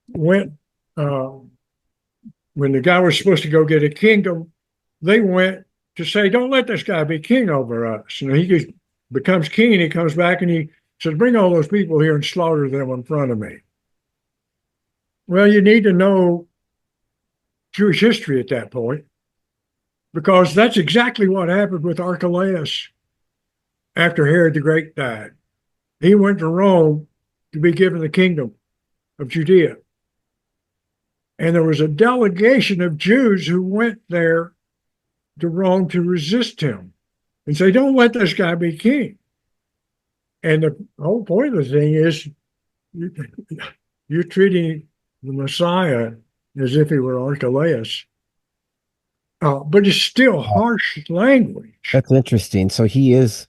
went, when the guy was supposed to go get a kingdom, they went to say, don't let this guy be king over us. He becomes king, he comes back and he says, bring all those people here and slaughter them in front of me. Well, you need to know Jewish history at that point, because that's exactly what happened with Archelaus after Herod the Great died. He went to Rome to be given the kingdom of Judea. And there was a delegation of Jews who went there to Rome to resist him and say, don't let this guy be king. And the whole point of the thing is you're treating the Messiah as if he were Archelaus. But it's still harsh language. That's interesting. So he is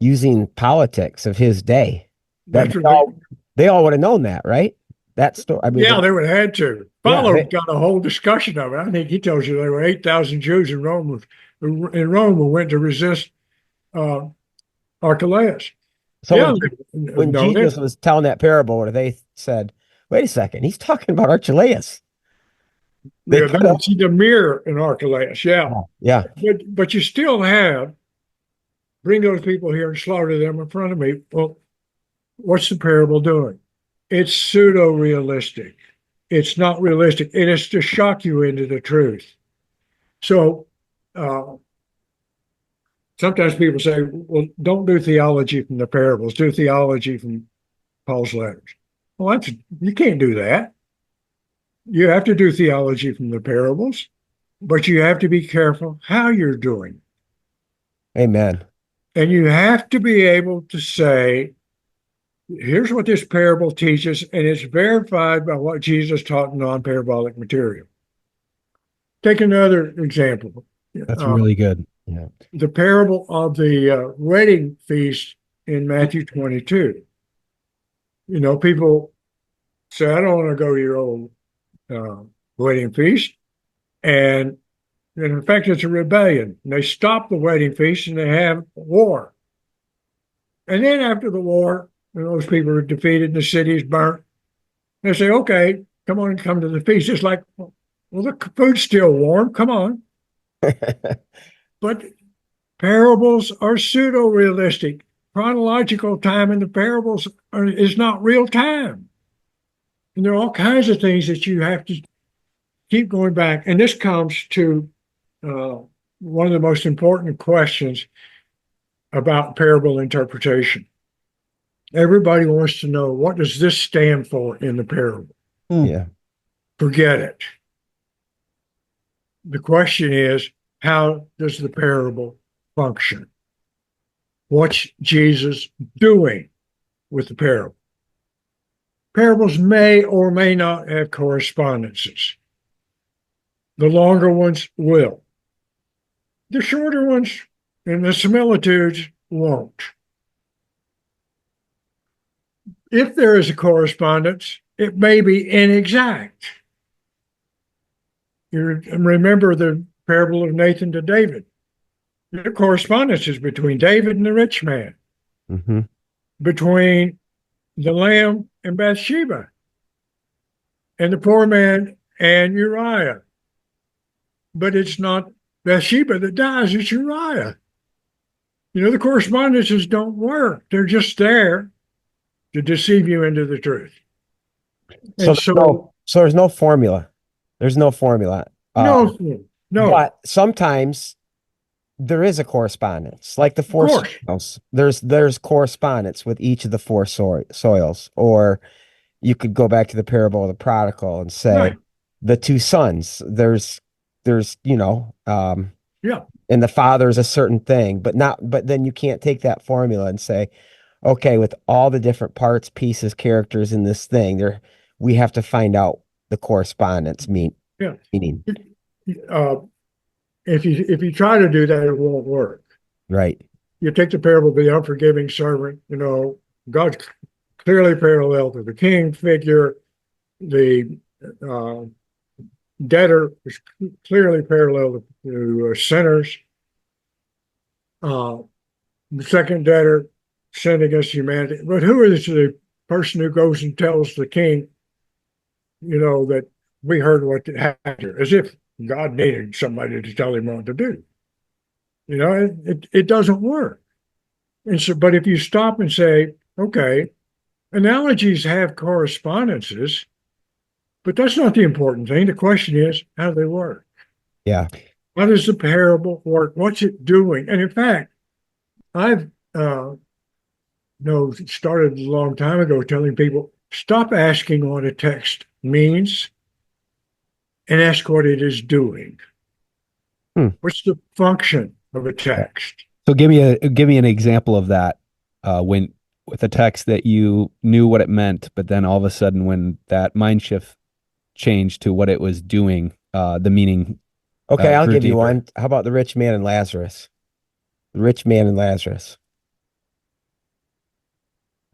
using politics of his day. They all would have known that, right? That story. I mean, Yeah, they would have had to. Yeah, Follow got a whole discussion of it. I think he tells you there were 8,000 Jews in Rome, who went to resist uh, Archelaus. so Yeah, when no, Jesus was telling that parable, where they said, "Wait a second, he's talking about Archelaus." They they would see the mirror in Archelaus. Yeah, yeah, but you still have bring those people here and slaughter them in front of me. Well, what's the parable doing? It's pseudo realistic. It's not realistic, and it's to shock you into the truth. So uh, sometimes people say, well, don't do theology from the parables, do theology from Paul's letters. Well, you can't do that. You have to do theology from the parables, but you have to be careful how you're doing. amen. And you have to be able to say, here's what this parable teaches, and it's verified by what Jesus taught in non-parabolic material. Take another example. That's really good. Yeah. The parable of the wedding feast in Matthew 22. You know, people say, I don't want to go to your old wedding feast. And in fact, it's a rebellion. And they stop the wedding feast and they have war. And then after the war, those people are defeated and the city is burnt. They say, okay, come on and come to the feast. It's like, well, the food's still warm. Come on. But parables are pseudo-realistic. Chronological time in the parables is not real time. And there are all kinds of things that you have to keep going back. And this comes to one of the most important questions about parable interpretation. Everybody wants to know, what does this stand for in the parable? Yeah. Forget it. The question is, how does the parable function? What's Jesus doing with the parable? Parables may or may not have correspondences. The longer ones will. The shorter ones and the similitudes won't. If there is a correspondence, it may be inexact. You remember the parable of Nathan to David. There are correspondences between David and the rich man, between the lamb and Bathsheba, and the poor man and Uriah. But it's not Bathsheba that dies, it's Uriah. You know, the correspondences don't work. They're just there to deceive you into the truth. So there's no formula. There's no formula. No. But sometimes there is a correspondence, like the four soils. There's correspondence with each of the four soils. Or you could go back to the parable of the prodigal and say the two sons. There's and the father is a certain thing, but then you can't take that formula and say, okay, with all the different parts, pieces, characters in this thing, we have to find out the correspondence meaning. If you try to do that, it won't work. Right. You take the parable of the unforgiving servant. You know, God's clearly parallel to the king figure. The debtor is clearly parallel to sinners. The second debtor sinned against humanity. But who is the person who goes and tells the king, you know, that we heard what happened, as if God needed somebody to tell him what to do? You know, it doesn't work. And so, but if you stop and say, okay, analogies have correspondences, but that's not the important thing. The question is, how do they work? Yeah. How does the parable work? What's it doing? And in fact, I've started a long time ago telling people, stop asking what a text means and ask what it is doing. What's the function of a text? So give me an example of that, when with a text that you knew what it meant, but then all of a sudden when that mind shift changed to what it was doing, the meaning. Okay, I'll give deeper. you one. How about the rich man and Lazarus? The rich man and Lazarus.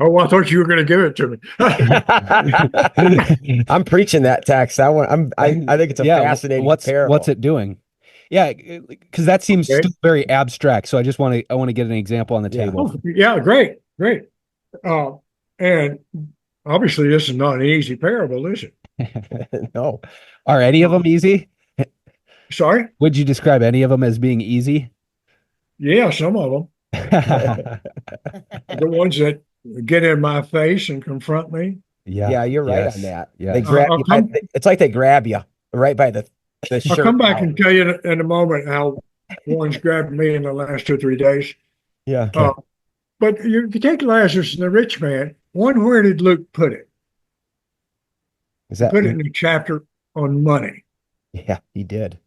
Oh, I thought you were going to give it to me. I'm preaching that text. I think it's a fascinating parable. What's it doing? Yeah, because that seems Okay. still very abstract. So I want to get an example on the table. Oh, yeah, great, great. And obviously, this is not an easy parable, is it? No. Are any of them easy? Sorry? Would you describe any of them as being easy? Yeah, some of them. Yeah, The ones that get in my face and confront me. Yeah, you're right yes, on that. yes. They grab I'll you come- it's like they grab you right by the I'll shirt. come back collar. and tell you in a moment how one's grabbed me in the last 2 or 3 days. Yeah. But you take Lazarus and the rich man. Where did Luke put it? Is He that put it in a chapter on money. Yeah, he did.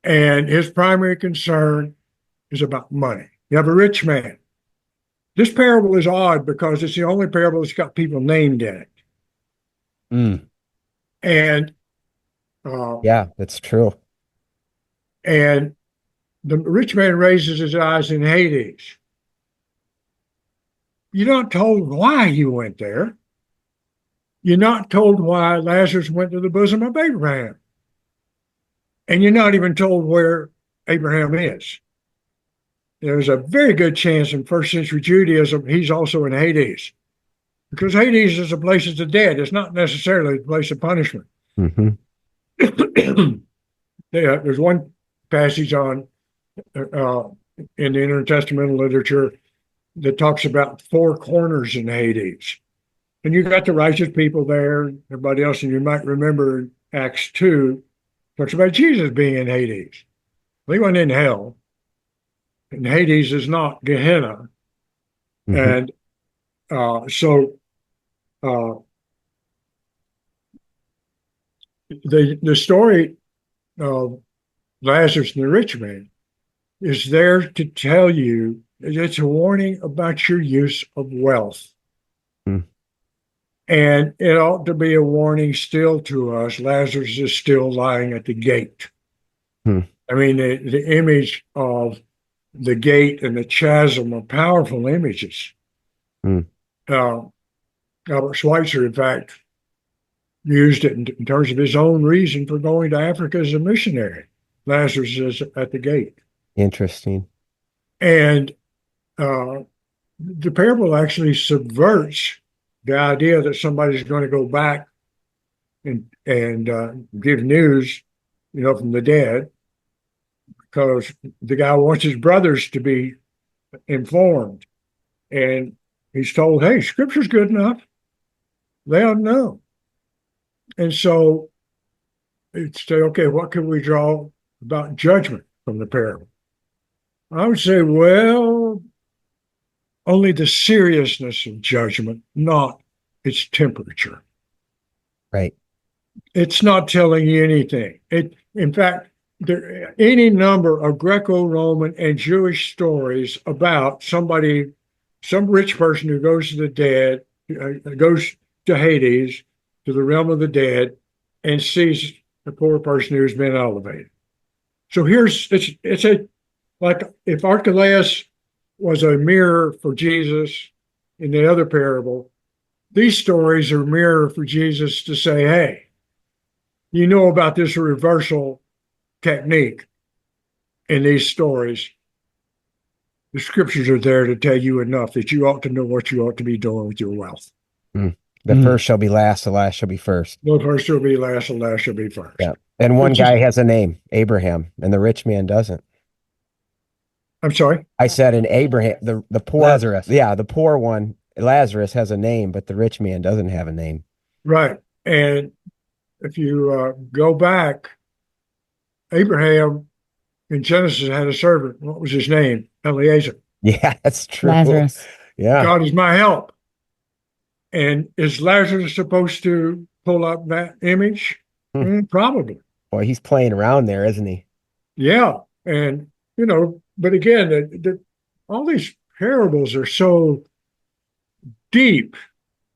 And his primary concern is about money. You have a rich man. This parable is odd because it's the only parable that's got people named in it. Mm. And Yeah, that's true. and the rich man raises his eyes in Hades. You're not told why he went there. You're not told why Lazarus went to the bosom of Abraham. And you're not even told where Abraham is. There's a very good chance in first century Judaism he's also in Hades, because Hades is a place of the dead. It's not necessarily a place of punishment. Hmm. There's one passage on in the intertestamental literature that talks about 4 corners in Hades. And you got the righteous people there, everybody else, and you might remember Acts 2 talks about Jesus being in Hades. He went in hell. And Hades is not Gehenna. Mm-hmm. And so the story of Lazarus and the rich man is there to tell you it's a warning about your use of wealth. Mm. And it ought to be a warning still to us. Lazarus is still lying at the gate. Mm. I mean, the image of the gate and the chasm are powerful images. Mm. Albert Schweitzer, in fact, used it in terms of his own reason for going to Africa as a missionary. Lazarus is at the gate. Interesting. And the parable actually subverts the idea that somebody's going to go back and give news, from the dead, because the guy wants his brothers to be informed. And he's told, hey, scripture's good enough. They don't know. And so it's say, okay, what can we draw about judgment from the parable? I would say, well, only the seriousness of judgment, not its temperature. Right. It's not telling you anything. In fact, there any number of Greco-Roman and Jewish stories about some rich person who goes to the dead, goes to Hades, to the realm of the dead, and sees the poor person who's been elevated. So it's like if Archelaus was a mirror for Jesus in the other parable, these stories are a mirror for Jesus to say, hey, you know about this reversal technique in these stories. The scriptures are there to tell you enough that you ought to know what you ought to be doing with your wealth. Mm. The first shall be last, the last shall be first. The first shall be last, the last shall be first. Yeah. And one guy has a name, Abraham, and the rich man doesn't. I'm sorry? I said in Abraham, the poor Lazarus. Yeah, the poor one, Lazarus, has a name, but the rich man doesn't have a name. Right. And if you go back, Abraham in Genesis had a servant. What was his name? Eliezer. Yeah, that's true. Lazarus. Yeah. God is my help. And is Lazarus supposed to pull up that image? Probably. Boy, he's playing around there, isn't he? Yeah. And, but again, all these parables are so deep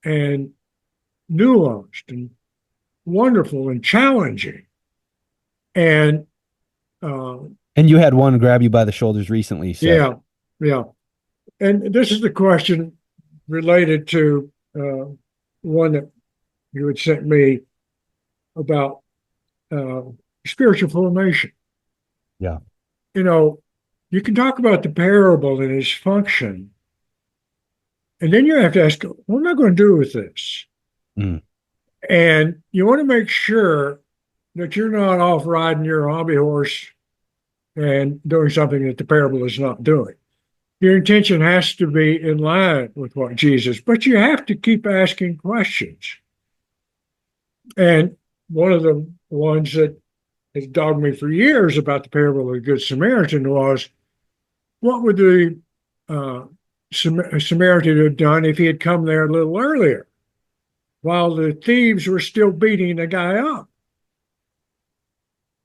and nuanced and wonderful and challenging. And you had one grab you by the shoulders recently. So. yeah. And this is the question related to one that you had sent me about spiritual formation. Yeah. You know, you can talk about the parable and its function, and then you have to ask, what am I going to do with this? Mm. And you want to make sure that you're not off riding your hobby horse and doing something that the parable is not doing. Your intention has to be in line with what Jesus, but you have to keep asking questions. And one of the ones that has dogged me for years about the parable of the Good Samaritan was, what would the Samaritan have done if he had come there a little earlier while the thieves were still beating the guy up?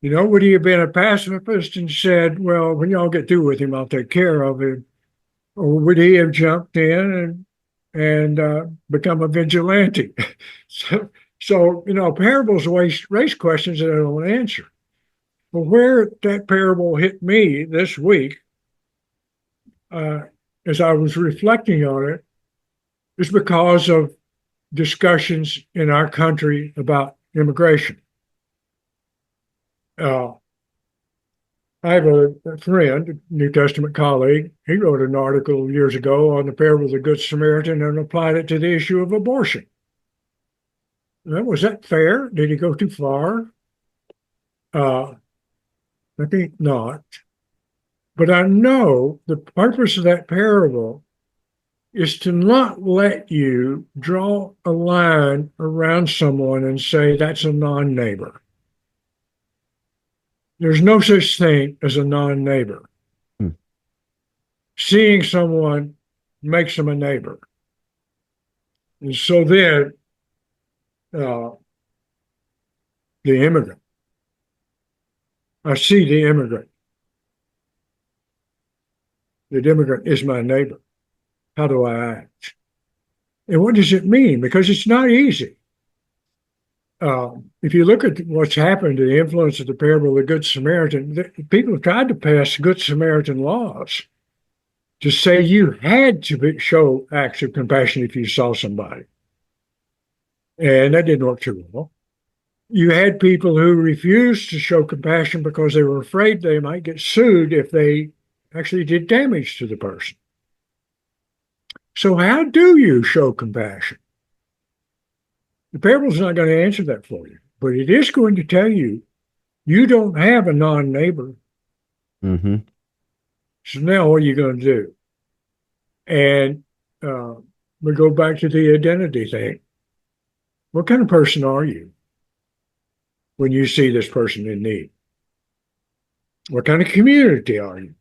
You know, would he have been a pacifist and said, well, when y'all get through with him, I'll take care of him? Or would he have jumped in and become a vigilante? So, you know, parables raise questions that I don't answer. But where that parable hit me this week, as I was reflecting on it, is because of discussions in our country about immigration. I have a friend, a New Testament colleague. He wrote an article years ago on the parable of the Good Samaritan and applied it to the issue of abortion. Now, was that fair? Did he go too far? I think not. But I know the purpose of that parable is to not let you draw a line around someone and say that's a non-neighbor. There's no such thing as a non-neighbor. Seeing someone makes them a neighbor. And so then, the immigrant, I see the immigrant. The immigrant is my neighbor. How do I act? And what does it mean? Because it's not easy. If you look at what's happened to the influence of the parable of the Good Samaritan, people have tried to pass Good Samaritan laws to say you had to show acts of compassion if you saw somebody. And that didn't work too well. You had people who refused to show compassion because they were afraid they might get sued if they actually did damage to the person. So how do you show compassion? The parable's not going to answer that for you, but it is going to tell you you don't have a non-neighbor. Mm-hmm. So now what are you going to do? And we go back to the identity thing. What kind of person are you when you see this person in need? What kind of community are you?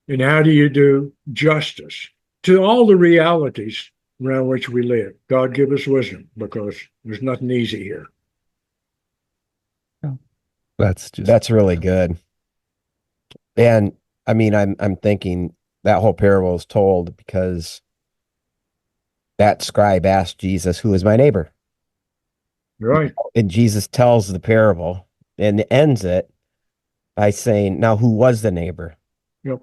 And how do you do justice to all the realities around which we live? God give us wisdom, because there's nothing easy here. That's really good. And I mean, I'm thinking that whole parable is told because that scribe asked Jesus, who is my neighbor? Right. And Jesus tells the parable and ends it by saying, now who was the neighbor? Yep.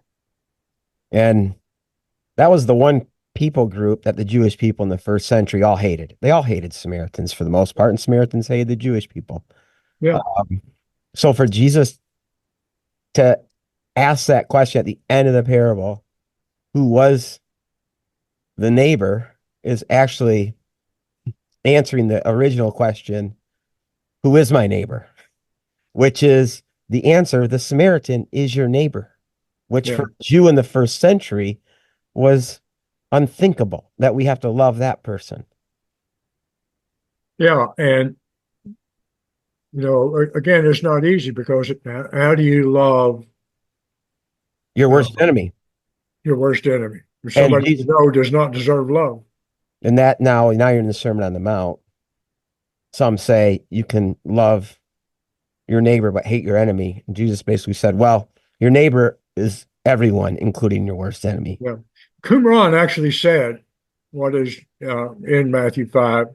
And that was the one people group that the Jewish people in the first century all hated. They all hated Samaritans for the most part, and Samaritans hated the Jewish people. Yeah. So for Jesus to ask that question at the end of the parable, who was the neighbor, is actually answering the original question, who is my neighbor? Which is the answer, the Samaritan is your neighbor, which for a Jew in the first century was unthinkable, that we have to love that person. Yeah. And, you know, again, it's not easy, because how do you love Your worst enemy? Your worst enemy. Somebody you know does not deserve love. And that now you're in the Sermon on the Mount. Some say you can love your neighbor but hate your enemy. And Jesus basically said, well, your neighbor is everyone, including your worst enemy. Yeah. Qumran actually said what is in Matthew 5,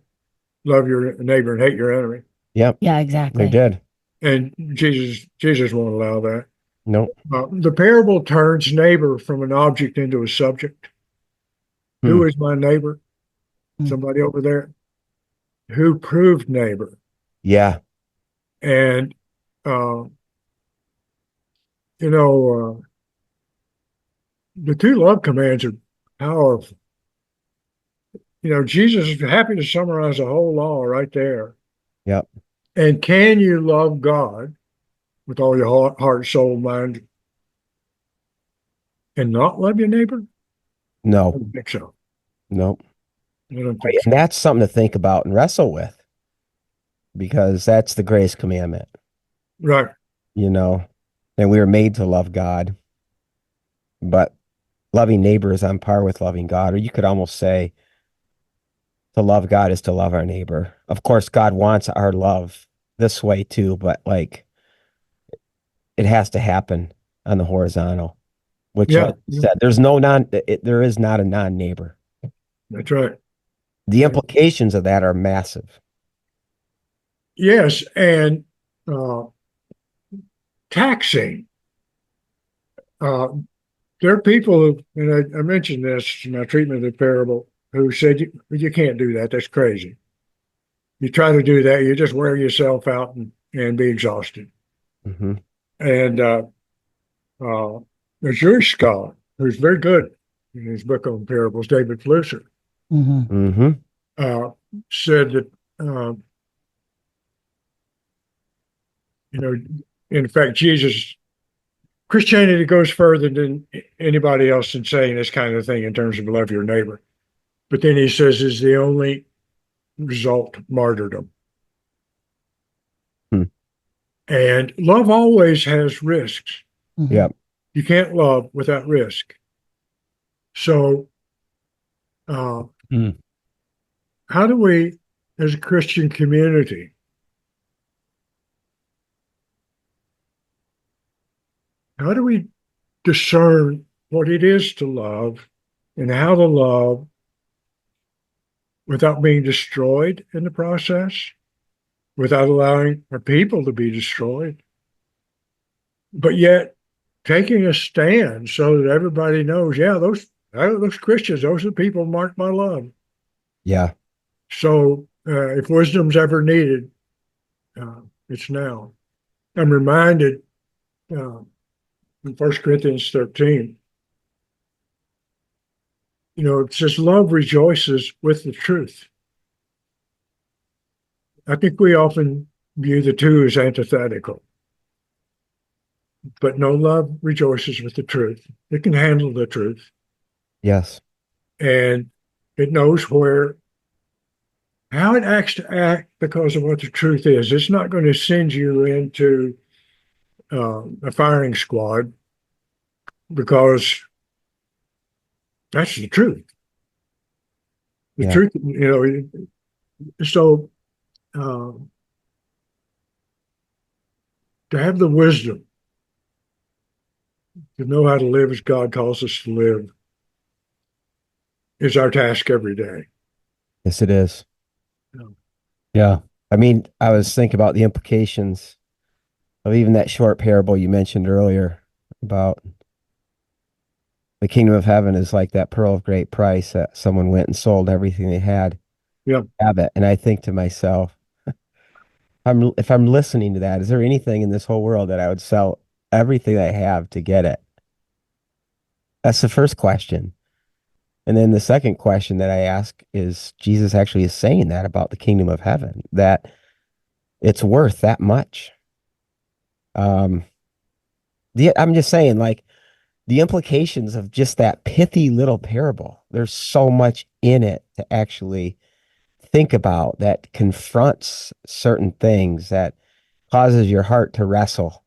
love your neighbor and hate your enemy. Yep. Yeah, exactly. They did. And Jesus won't allow that. No. The parable turns neighbor from an object into a subject. Who is my neighbor? Hmm. Somebody over there. Who proved neighbor? Yeah. And, uh, you know, the two love commands are powerful. Jesus is happy to summarize the whole law right there. Yep. And can you love God with all your heart, soul, mind, and not love your neighbor? I No. don't think so. Nope. I don't think so. And that's something to think about and wrestle with, because that's the greatest commandment, Right. And we were made to love God, but loving neighbor is on par with loving God. Or you could almost say to love God is to love our neighbor. Of course, God wants our love this way too, but like it has to happen on the horizontal, which, Yeah, like you said, there is not a non-neighbor. that's right. The implications of that are massive. Yes, and uh, taxing. Uh, there are people who, and I mentioned this in my treatment of the parable, who said, you can't do that. That's crazy. You try to do that, you just wear yourself out and be exhausted. Mm-hmm. And uh, a Jewish scholar who's very good in his book on parables, David Flusser, Hmm. Mm-hmm. uh, said that, uh, in fact, Christianity goes further than anybody else in saying this kind of thing in terms of love your neighbor. But then he says is the only result martyrdom. Hmm. And love always has risks. Hmm. Yep. You can't love without risk. So, uh, Mm. how do we, as a Christian community, how do we discern what it is to love and how to love without being destroyed in the process, without allowing our people to be destroyed, but yet taking a stand so that everybody knows, yeah, those Christians, those are the people marked by love. Yeah. So if wisdom's ever needed, it's now. I'm reminded in 1 Corinthians 13, it says love rejoices with the truth. I think we often view the two as antithetical, but no, love rejoices with the truth. It can handle the truth, Yes. and it knows how it acts to act because of what the truth is. It's not going to send you into a firing squad because that's the truth. The Yeah. truth, so to have the wisdom to know how to live as God calls us to live is our task every day. Yes, it is. Yeah. I mean, I was thinking about the implications of even that short parable you mentioned earlier about the kingdom of heaven is like that pearl of great price that someone went and sold everything they had, Yeah. have it. And I think to myself, if I'm listening to that, is there anything in this whole world that I would sell everything I have to get it? That's the first question. And then the second question that I ask is Jesus actually is saying that about the kingdom of heaven, that it's worth that much. I'm just saying, like, the implications of just that pithy little parable, there's so much in it to actually think about that confronts certain things, that causes your heart to wrestle.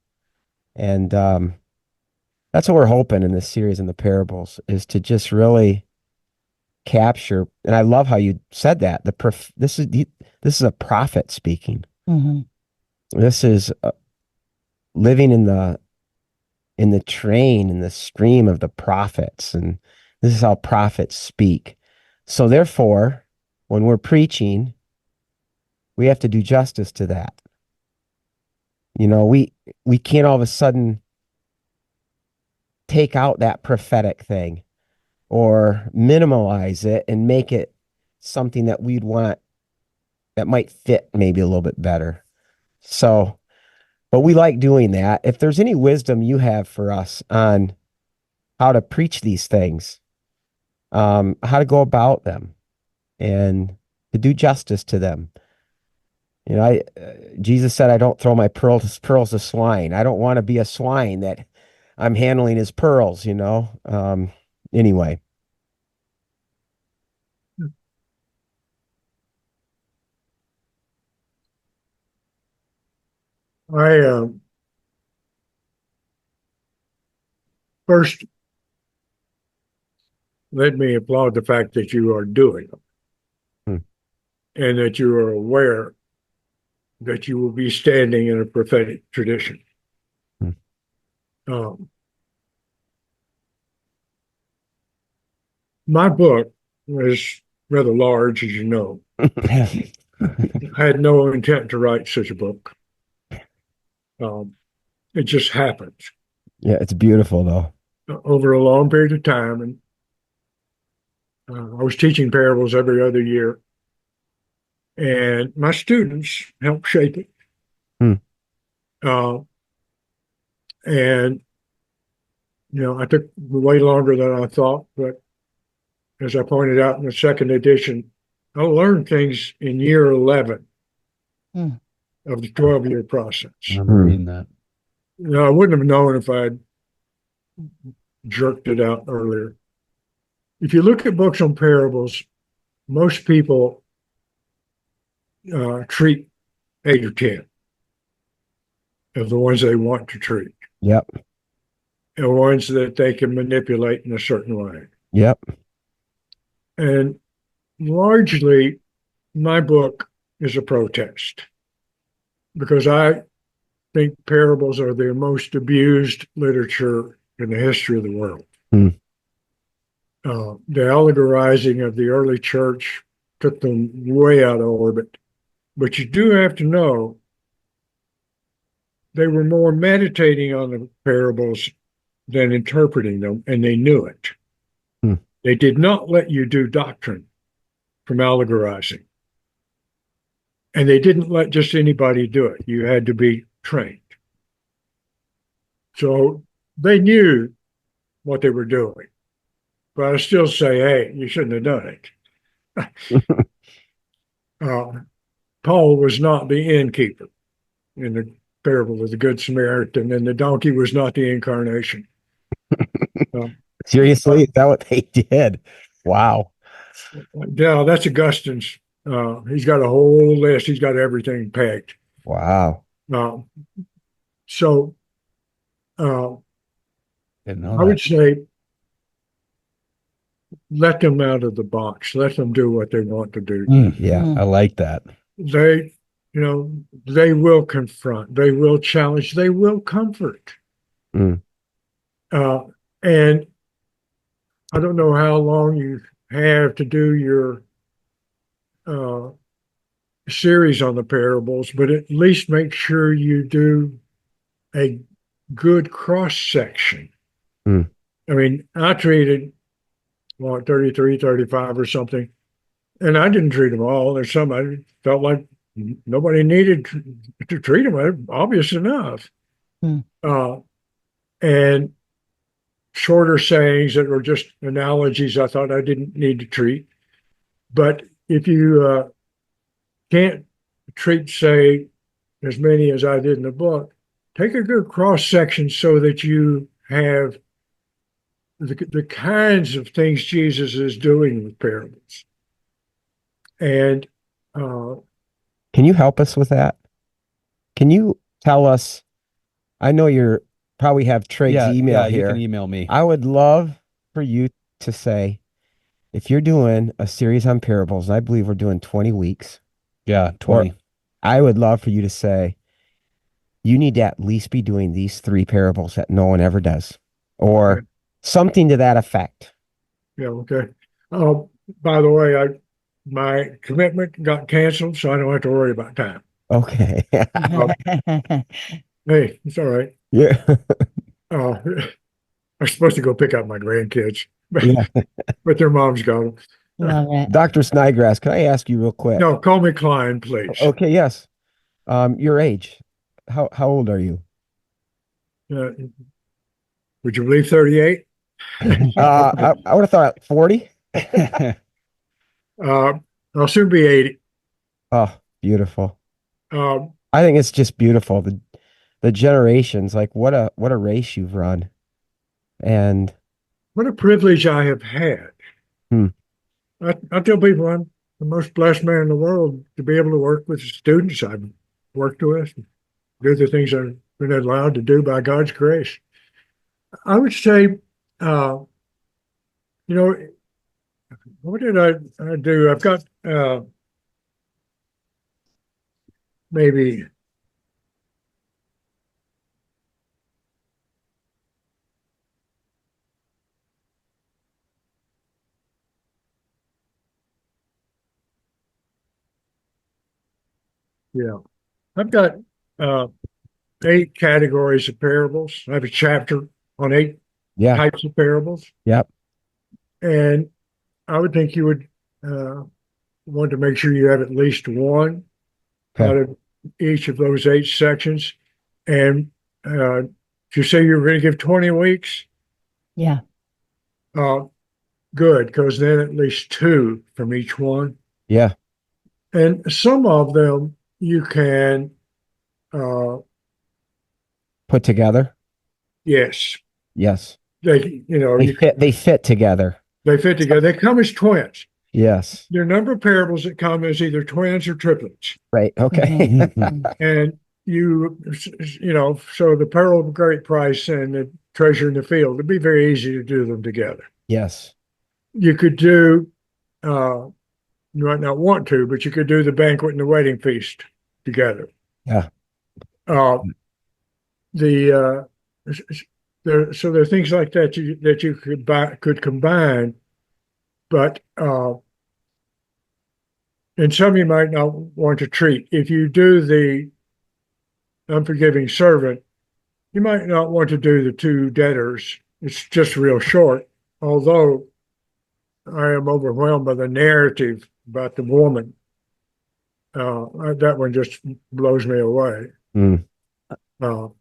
And that's what we're hoping in this series in the parables, is to just really capture. And I love how you said that this is a prophet speaking. Hmm. This is living in the train, in the stream of the prophets, and this is how prophets speak. So therefore, when we're preaching, we have to do justice to that. We can't all of a sudden take out that prophetic thing or minimalize it and make it something that we'd want that might fit maybe a little bit better. So, but we like doing that. If there's any wisdom you have for us on how to preach these things, how to go about them and to do justice to them. You know, Jesus said, I don't throw my pearls to swine. I don't want to be a swine that I'm handling his pearls, you know. Anyway. I first, let me applaud the fact that you are doing them and that you are aware that you will be standing in a prophetic tradition. My book was rather large, as you know. I had no intent to write such a book. It just happened. Yeah, it's beautiful though. Over a long period of time, and I was teaching parables every other year, and my students helped shape it. And you know, I took way longer than I thought, but as I pointed out in the second edition, I learned things in year 11 of the 12-year process. I remember reading that. You know, I wouldn't have known if I'd jerked it out earlier. If you look at books on parables, most people treat 8 or 10 of the ones they want to treat. Yep. And ones that they can manipulate in a certain way. Yep. And largely, my book is a protest because I think parables are the most abused literature in the history of the world. The allegorizing of the early church took them way out of orbit. But you do have to know they were more meditating on the parables than interpreting them, and they knew it. They did not let you do doctrine from allegorizing. And they didn't let just anybody do it. You had to be trained. So they knew what they were doing. But I still say, hey, you shouldn't have done it. Paul was not the innkeeper in the parable of the Good Samaritan, and the donkey was not the incarnation. Seriously, is that what they did? Wow. Yeah, that's Augustine's. He's got a whole list. He's got everything pegged. Wow. So Didn't know I would say let them out of the box. Let them do what they want to do. Yeah. I like that. They, you know, they will confront, they will challenge, they will comfort. And I don't know how long you have to do your series on the parables, but at least make sure you do a good cross section. I mean, I treated 33, 35 or something, and I didn't treat them all. There's some I felt like nobody needed to treat them. Obvious enough. And shorter sayings that were just analogies I thought I didn't need to treat. But if you can't treat, say, as many as I did in the book, take a good cross section so that you have the kinds of things Jesus is doing with parables. And can you help us with that? Can you tell us? I know you're probably have Trey's email here. You can email me. I would love for you to say, if you're doing a series on parables, and I believe we're doing 20 weeks. Yeah, 20. I would love for you to say, you need to at least be doing these 3 parables that no one ever does, or something to that effect. Yeah, okay. By the way, my commitment got canceled, so I don't have to worry about time. Okay. Hey, it's all right. Yeah. I'm supposed to go pick up my grandkids. Yeah. but their moms got them. Love it. Dr. Snodgrass, can I ask you real quick? No, call me Klyne, please. Okay, yes. Your age. How old are you? Uh, would you believe 38? I would have thought 40. I'll soon be 80. Oh, beautiful. Um, I think it's just beautiful. The generations, like what a race you've run. And what a privilege I have had. Hmm. I tell people I'm the most blessed man in the world to be able to work with the students I've worked with, do the things I've been allowed to do by God's grace. I would say, uh, you know, what did I do? I've got maybe yeah, I've got uh, 8 categories of parables. I have a chapter on 8 yeah, types of parables, yep. and I would think you would want to make sure you have at least one out Okay. of each of those 8 sections. And if you say you're going to give 20 weeks, Yeah. uh, good, because then at least 2 from each one. Yeah. And some of them you can, uh, Put together. yes, Yes. you They fit together. they fit together. They come as twins. Yes. There are a number of parables that come as either twins or triplets. Right. Okay. And so the pearl of great price and the treasure in the field, it'd be very easy to do them together. Yes. You could do, you might not want to, but you could do the banquet and the wedding feast together. Yeah. Uh, so there are things like that you could combine, but and some you might not want to treat. If you do the unforgiving servant, you might not want to do the 2 debtors. It's just real short, although I am overwhelmed by the narrative about the woman. That one just blows me away. Mm.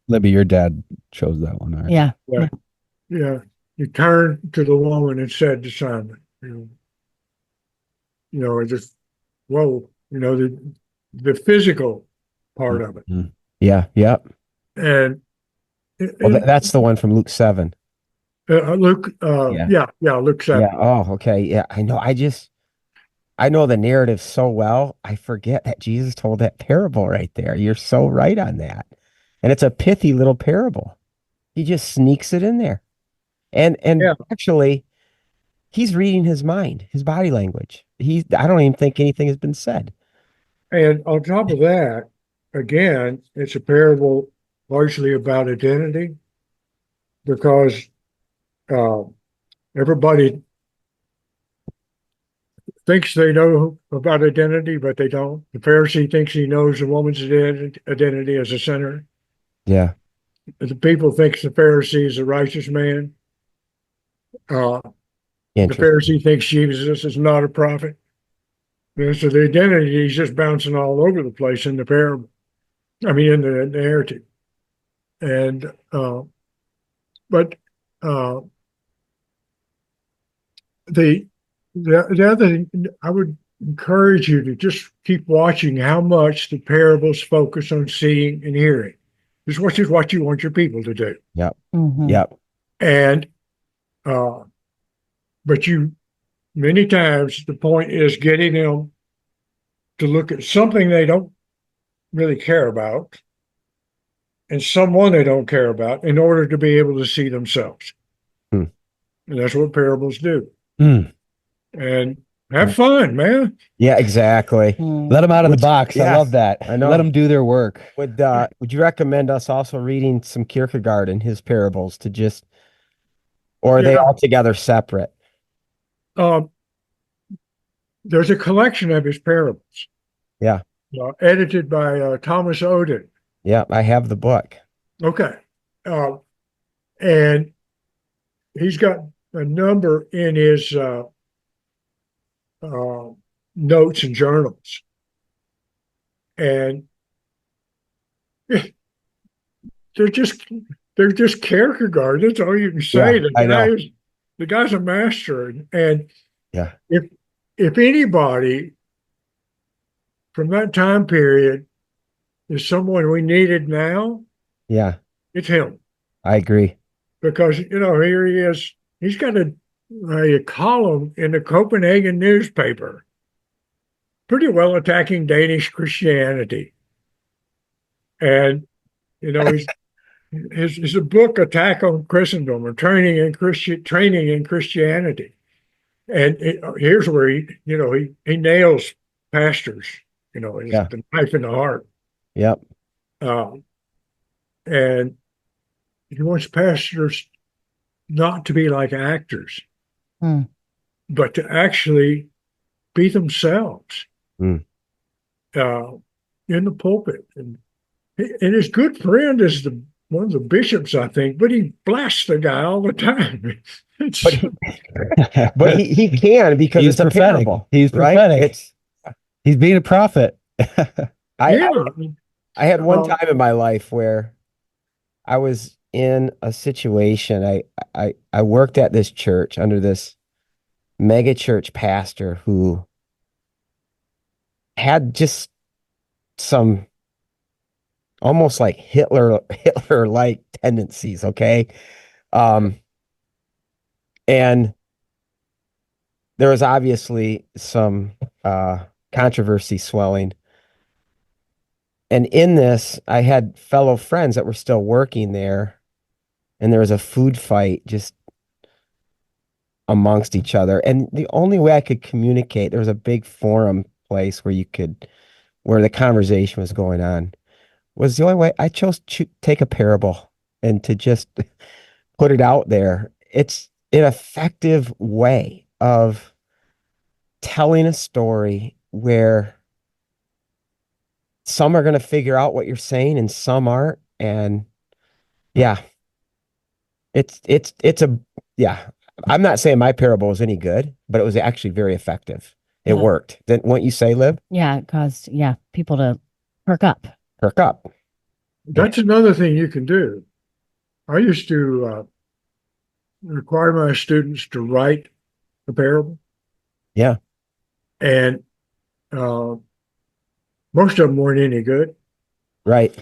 Libby, your dad chose that one, right? Yeah. Yeah. Yeah. He turned to the woman and said to Simon, it just, whoa, the physical part of it. Mm. Yeah. Yep. And Well, that's the one from Luke 7. Luke, Yeah. Luke 7. Yeah. Oh, okay. Yeah. I know. I know the narrative so well. I forget that Jesus told that parable right there. You're so right on that. And it's a pithy little parable. He just sneaks it in there. And Yeah. actually, he's reading his mind, his body language. I don't even think anything has been said. And on top of that, again, it's a parable largely about identity because everybody thinks they know about identity, but they don't. The Pharisee thinks he knows a woman's identity as a sinner. Yeah. The people think the Pharisee is a righteous man. The Pharisee thinks Jesus is not a prophet. So the identity is just bouncing all over the place in the parable. I mean, in the narrative. And but the other thing, I would encourage you to just keep watching how much the parables focus on seeing and hearing. This is what you want your people to do. Yep. Mhm. Yep. And but many times the point is getting them to look at something they don't really care about and someone they don't care about in order to be able to see themselves. Hmm. And that's what parables do. Mm. And have fun, man. Yeah, exactly. Let them out of the box. I yes, love that. I know. Let them do their work. Would you recommend us also reading some Kierkegaard and his parables or are they all together separate? There's a collection of his parables. Yeah. Edited by Thomas Oden. Yeah, I have the book. Okay. And he's got a number in his uh, notes and journals, and they're just they're just Kierkegaard. That's all you can say. Yeah, I know. The guy's a master, and Yeah. if anybody from that time period is someone we needed now, Yeah, it's him. I agree. Because here he is. He's got a column in the Copenhagen newspaper, pretty well attacking Danish Christianity, and his book Attack on Christendom or Training in Christianity. And here's where he nails pastors, Yeah. the knife in the heart. Yep. Um, and he wants pastors not to be like actors, but to actually be themselves Mm. In the pulpit. And his good friend is one of the bishops, I think, but he blasts the guy all the time. But he can because He's it's a prophetic. parable. He's right? prophetic. He's being a prophet. Yeah. I had one time in my life where I was in a situation. I worked at this church under this mega church pastor who had just some almost like Hitler-like tendencies, okay? And there was obviously some controversy swelling. And in this, I had fellow friends that were still working there, and there was a food fight just amongst each other. And the only way I could communicate, there was a big forum place where the conversation was going on, was the only way I chose to take a parable and to just put it out there. It's an effective way of telling a story where some are going to figure out what you're saying and some aren't. And yeah, yeah. I'm not saying my parable was any good, but it was actually very effective. It worked. Didn't what you say, Liv? Yeah, it caused people to perk up. Perk up. That's another thing you can do. I used to require my students to write a parable. Yeah. And most of them weren't any good. Right.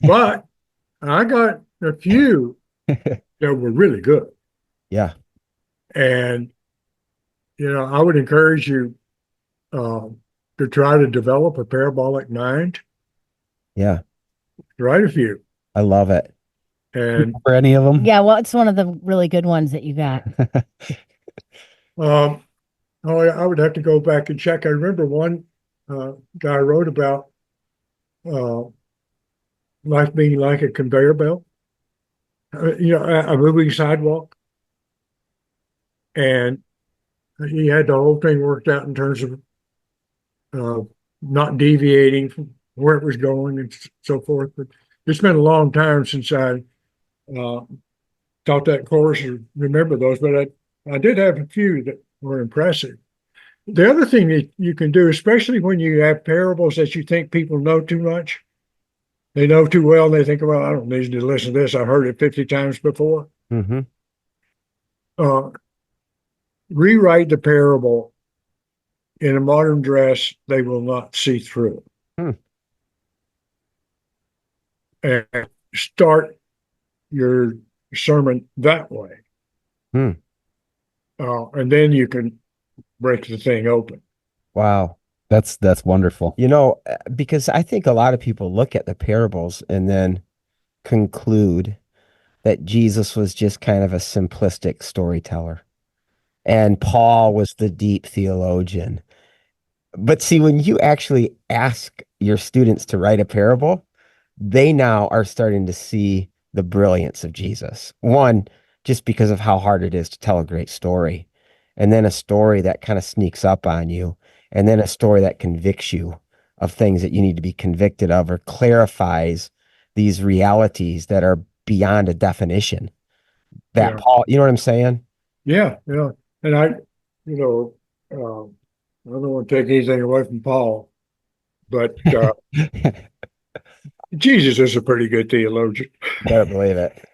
But I got a few that were really good. Yeah. And, I would encourage you to try to develop a parabolic mind. Yeah. Write a few. I love it. And For any of them? Yeah, well, it's one of the really good ones that you got. I would have to go back and check. I remember one guy wrote about life being like a conveyor belt, a moving sidewalk. And he had the whole thing worked out in terms of not deviating from where it was going and so forth. But it's been a long time since I taught that course or remember those, but I did have a few that were impressive. The other thing that you can do, especially when you have parables that you think people know too much, they know too well, and they think, well, I don't need to listen to this. I heard it 50 times before. Mm-hmm. Rewrite the parable in a modern dress they will not see through. And start your sermon that way. And then you can break the thing open. Wow. That's wonderful. Because I think a lot of people look at the parables and then conclude that Jesus was just kind of a simplistic storyteller and Paul was the deep theologian. But see, when you actually ask your students to write a parable, they now are starting to see the brilliance of Jesus. One, just because of how hard it is to tell a great story, and then a story that kind of sneaks up on you, and then a story that convicts you of things that you need to be convicted of or clarifies these realities that are beyond a definition. that Yeah. Paul, you know what I'm saying? Yeah, yeah. And you know, I don't want to take anything away from Paul, but Jesus is a pretty good theologian. Better believe it.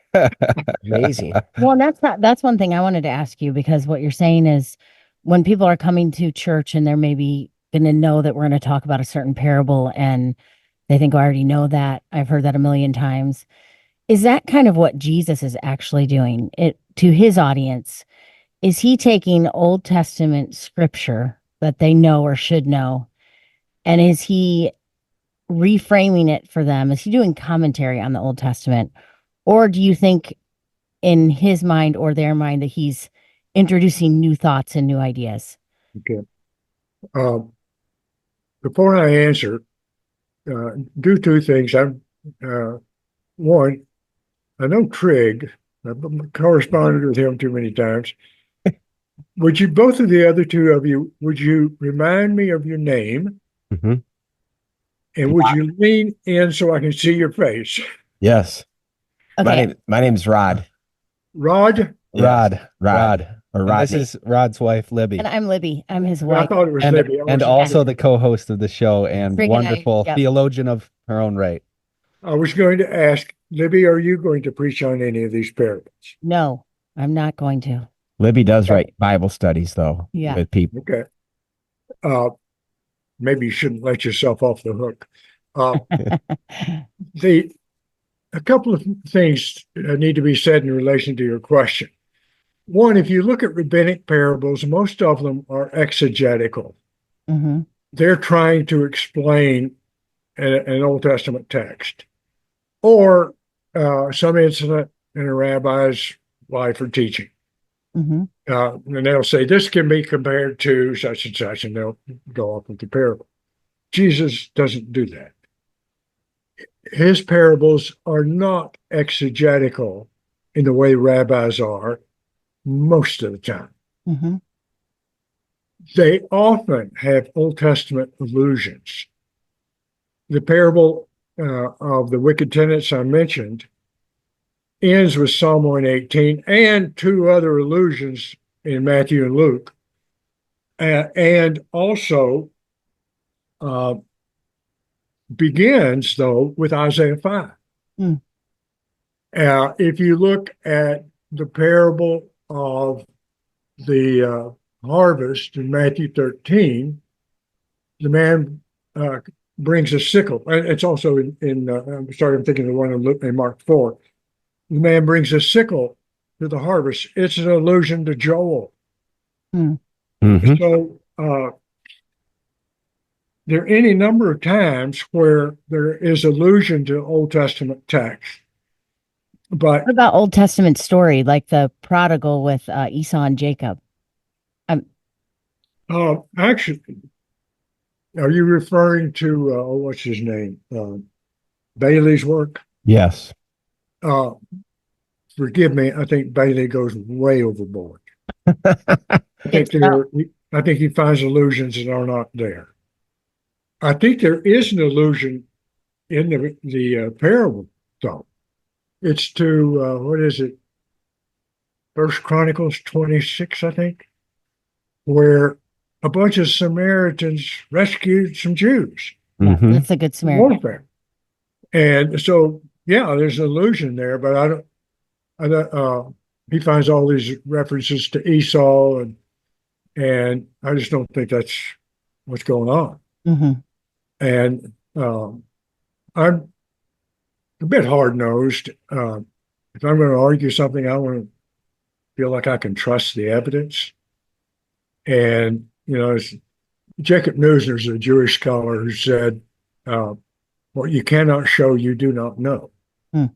Amazing. Well, and that's one thing I wanted to ask you, because what you're saying is when people are coming to church and they're maybe going to know that we're going to talk about a certain parable and they think, "Oh, I already know that. I've heard that a million times." Is that kind of what Jesus is actually doing it to his audience? Is he taking Old Testament scripture that they know or should know, and is he reframing it for them? Is he doing commentary on the Old Testament? Or do you think in his mind or their mind that he's introducing new thoughts and new ideas? Okay. Before I answer, do two things. One, I know Trigg. I've corresponded with him too many times. Would you, both of the other two of you, would you remind me of your name? Mhm. And would you lean in so I can see your face? Yes. Okay. My name's Rod. Rod? Yes. Rod. Or And Rodney. this is Rod's wife, Libby. And I'm Libby. I'm his I wife. thought it was And, Libby. and also the co-host of the show and Trig and I, wonderful yep. theologian of her own right. I was going to ask, Libby, are you going to preach on any of these parables? No, I'm not going to. Libby does write Bible studies though Yeah. with people. Okay. Maybe you shouldn't let yourself off the hook. A couple of things need to be said in relation to your question. One, if you look at rabbinic parables, most of them are exegetical. Mm-hmm. They're trying to explain an Old Testament text or some incident in a rabbi's life or teaching. Mm-hmm. And they'll say, this can be compared to such and such, and they'll go off with the parable. Jesus doesn't do that. His parables are not exegetical in the way rabbis are most of the time. Mm-hmm. They often have Old Testament allusions. The parable of the wicked tenants I mentioned ends with Psalm 118 and two other allusions in Matthew and Luke, and also begins, though, with Isaiah 5. Mm. If you look at the parable of the harvest in Matthew 13, the man brings a sickle. And it's also I'm thinking of the one in Mark 4. The man brings a sickle to the harvest. It's an allusion to Joel. Mm. Mhm. So there are any number of times where there is allusion to Old Testament text. But What about Old Testament story, like the prodigal with Esau and Jacob? actually, are you referring to what's his name? Bailey's work? Yes. Forgive me, I think Bailey goes way overboard. I think he finds allusions that are not there. I think there is an allusion in the parable, though. It's to what is it? First Chronicles 26, I think, where a bunch of Samaritans rescued some Jews. Mhm. That's a good Samaritan. Warfare. And so, yeah, there's an allusion there, but I don't, he finds all these references to Esau, and I just don't think that's what's going on. Mm-hmm. And I'm a bit hard-nosed. If I'm going to argue something, I want to feel like I can trust the evidence. And, Jacob Neusner's a Jewish scholar who said, what you cannot show, you do not know. Hmm.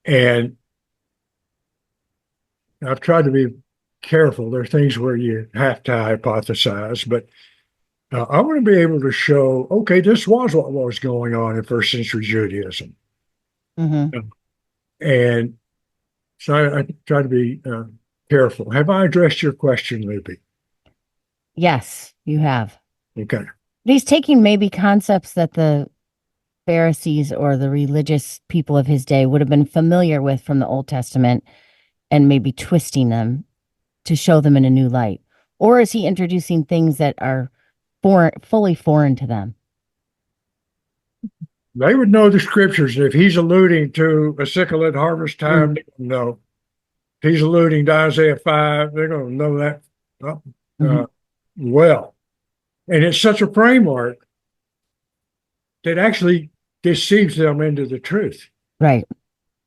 And I've tried to be careful. There are things where you have to hypothesize, but I want to be able to show, okay, this was what was going on in first century Judaism. Mm-hmm. And so I try to be careful. Have I addressed your question, Libby? Yes, you have. Okay. But he's taking maybe concepts that the Pharisees or the religious people of his day would have been familiar with from the Old Testament and maybe twisting them to show them in a new light? Or is he introducing things that are fully foreign to them? They would know the scriptures. If he's alluding to a sickle at harvest time, they don't know. If he's alluding to Isaiah 5, they're going to know that well. And it's such a framework that actually deceives them into the truth. Right.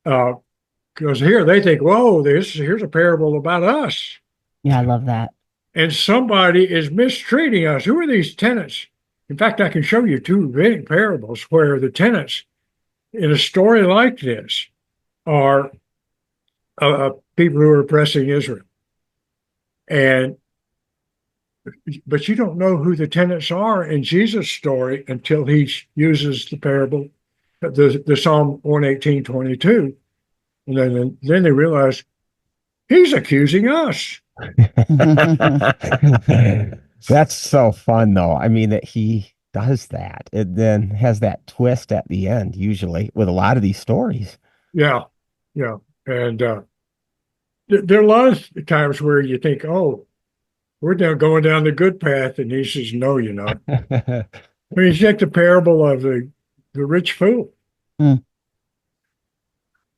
Because here they think, whoa, here's a parable about us. Yeah, I love that. And somebody is mistreating us. Who are these tenants? In fact, I can show you two parables where the tenants in a story like this are people who are oppressing Israel. But you don't know who the tenants are in Jesus' story until he uses the parable, the Psalm 118:22. And then they realize he's accusing us. That's so fun, though. I mean, that he does that. It then has that twist at the end, usually, with a lot of these stories. Yeah, yeah. And there are a lot of times where you think, oh, we're going down the good path. And he says, no, you're not. I mean, you take the parable of the rich fool. Mm.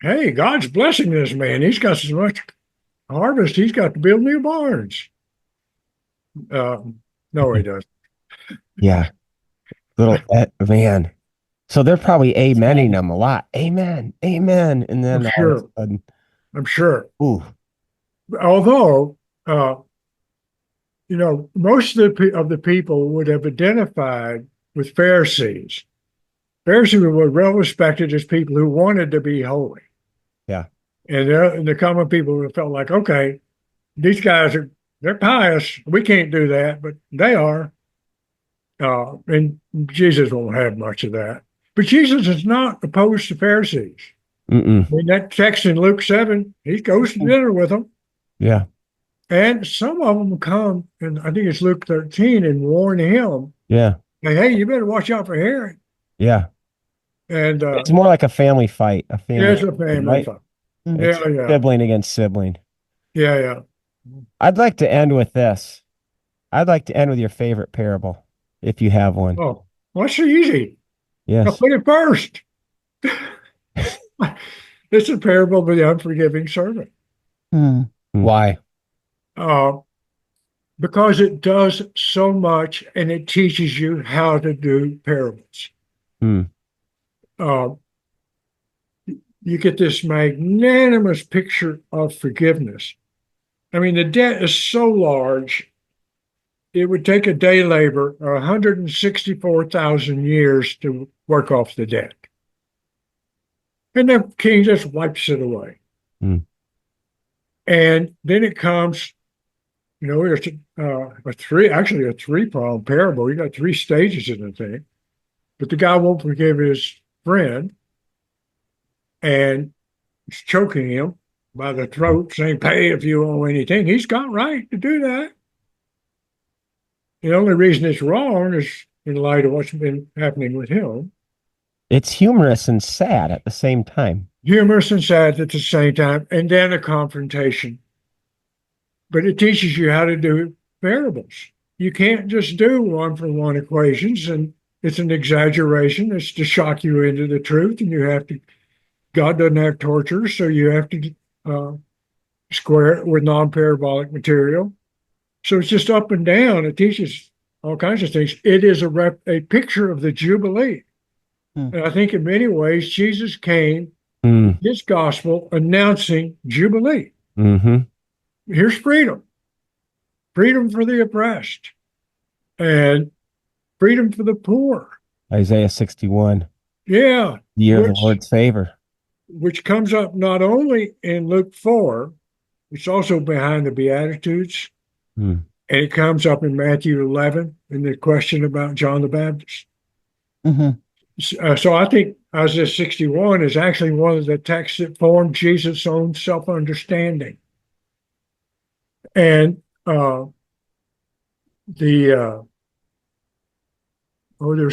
Hey, God's blessing this man. He's got so much harvest, he's got to build new barns. No, he doesn't. Yeah. Little man. So they're probably amening them a lot. Amen. Amen. And then I'm sure. all of a sudden, I'm sure. ooh. Although, most of the people would have identified with Pharisees. Pharisees were well respected as people who wanted to be holy. Yeah. And the common people would have felt like, okay, these guys they're pious. We can't do that, but they are. And Jesus won't have much of that. But Jesus is not opposed to Pharisees. Mm-mm. In that text in Luke 7, he goes to dinner with them. Yeah. And some of them come, and I think it's Luke 13, and warn him, Yeah. like, hey, you better watch out for Herod. Yeah. And It's more like a family fight. A family it's a family right? fight. It's Yeah. sibling against sibling. Yeah. I'd like to end with this. I'd like to end with your favorite parable, if you have one. Oh, well, that's so easy. I'll Yes. put it first. It's a parable of the unforgiving servant. Hmm. Why? Because it does so much and it teaches you how to do parables. Hmm. You get this magnanimous picture of forgiveness. I mean, the debt is so large, it would take a day labor 164,000 years to work off the debt. And the king just wipes it away. Hmm. And then it comes, there's a three-pronged parable. You got three stages in the thing. But the guy won't forgive his friend, and he's choking him by the throat, saying, pay if you owe anything. He's got right to do that. The only reason it's wrong is in light of what's been happening with him. It's humorous and sad at the same time. Humorous and sad at the same time, and then a confrontation. But it teaches you how to do parables. You can't just do one-for-one equations, and it's an exaggeration. It's to shock you into the truth, and God doesn't have torture, so you have to square it with non-parabolic material. So it's just up and down. It teaches all kinds of things. It is a picture of the Jubilee. And I think in many ways, Jesus came, his gospel, announcing Jubilee. Mm-hmm. Here's freedom for the oppressed, and freedom for the poor. Isaiah 61. Yeah. The year of the Lord's favor. Which comes up not only in Luke 4, it's also behind the Beatitudes. And it comes up in Matthew 11 in the question about John the Baptist. Mm-hmm. So I think Isaiah 61 is actually one of the texts that formed Jesus' own self-understanding. And there's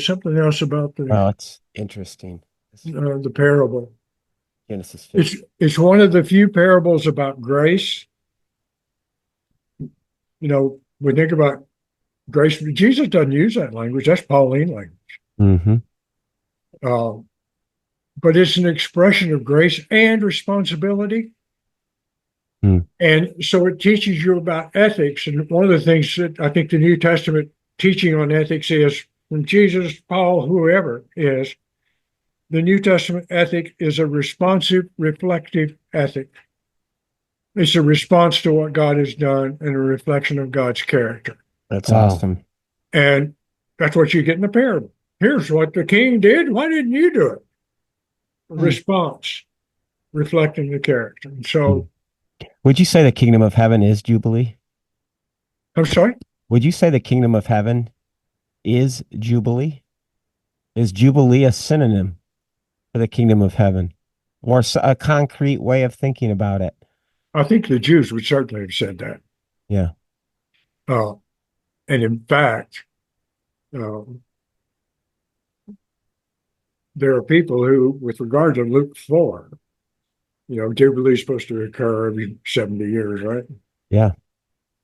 something else about Oh, it's interesting. the parable. Genesis 50. It's one of the few parables about grace. We think about grace. Jesus doesn't use that language. That's Pauline language. Mm-hmm. But it's an expression of grace and responsibility. And so it teaches you about ethics. And one of the things that I think the New Testament teaching on ethics is from Jesus, Paul, whoever is, the New Testament ethic is a responsive, reflective ethic. It's a response to what God has done and a reflection of God's character. That's awesome. And that's what you get in the parable. Here's what the king did. Why didn't you do it? Response, reflecting the character. And so, would you say the kingdom of heaven is Jubilee? I'm sorry? Would you say the kingdom of heaven is Jubilee? Is Jubilee a synonym for the kingdom of heaven, or a concrete way of thinking about it? I think the Jews would certainly have said that. Yeah. And in fact, there are people who, with regard to Luke 4, Jubilee is supposed to occur every 70 years, right? Yeah.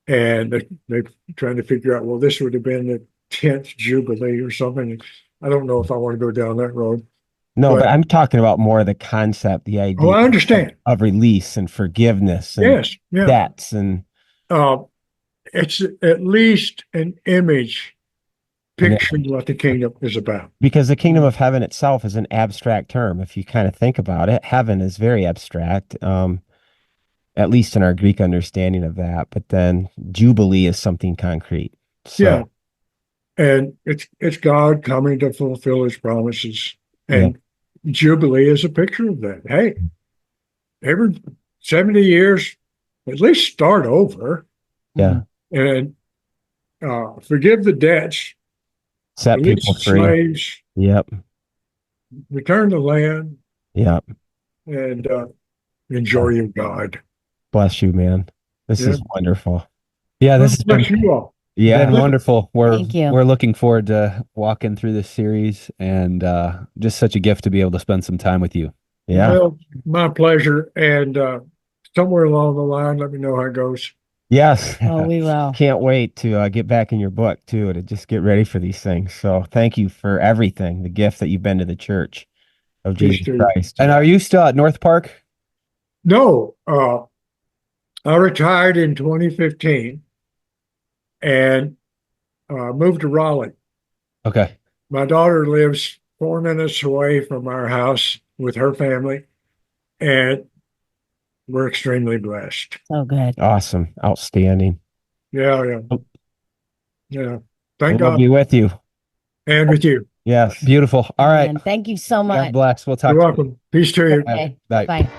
And they're trying to figure out, well, this would have been the 10th Jubilee or something. I don't know if I want to go down that road. No, but I'm talking about more the concept, the idea. Oh, I understand. Of release and forgiveness and yes, yeah. debts. And it's at least an image picturing what the kingdom is about. Because the kingdom of heaven itself is an abstract term. If you kind of think about it, heaven is very abstract, at least in our Greek understanding of that. But then Jubilee is something concrete. So, yeah. And it's God coming to fulfill his promises. And Jubilee is a picture of that. Hey, every 70 years, at least start over. Yeah. And forgive the debts. Set people free. Slaves. Yep. Return the land. Yep. And enjoy your God. Bless you, man. This is wonderful. Yeah, this has bless you all. Been wonderful. Thank you. We're looking forward to walking through this series, and just such a gift to be able to spend some time with you. Yeah. Well, my pleasure. And somewhere along the line, let me know how it goes. Yes. Oh, we will. Can't wait to get back in your book too, to just get ready for these things. So thank you for everything, the gift that you've been to the Church of Jesus Christ. And are you still at North Park? No, I retired in 2015 and moved to Raleigh. Okay. My daughter lives 4 minutes away from our house with her family, and we're extremely blessed. So good. Awesome. Outstanding. Yeah. Thank God. We'll be with you. And with you. Yes. Beautiful. All right. And thank you so much. God bless. We'll talk. You're welcome. Peace to you. Okay. Bye. Bye.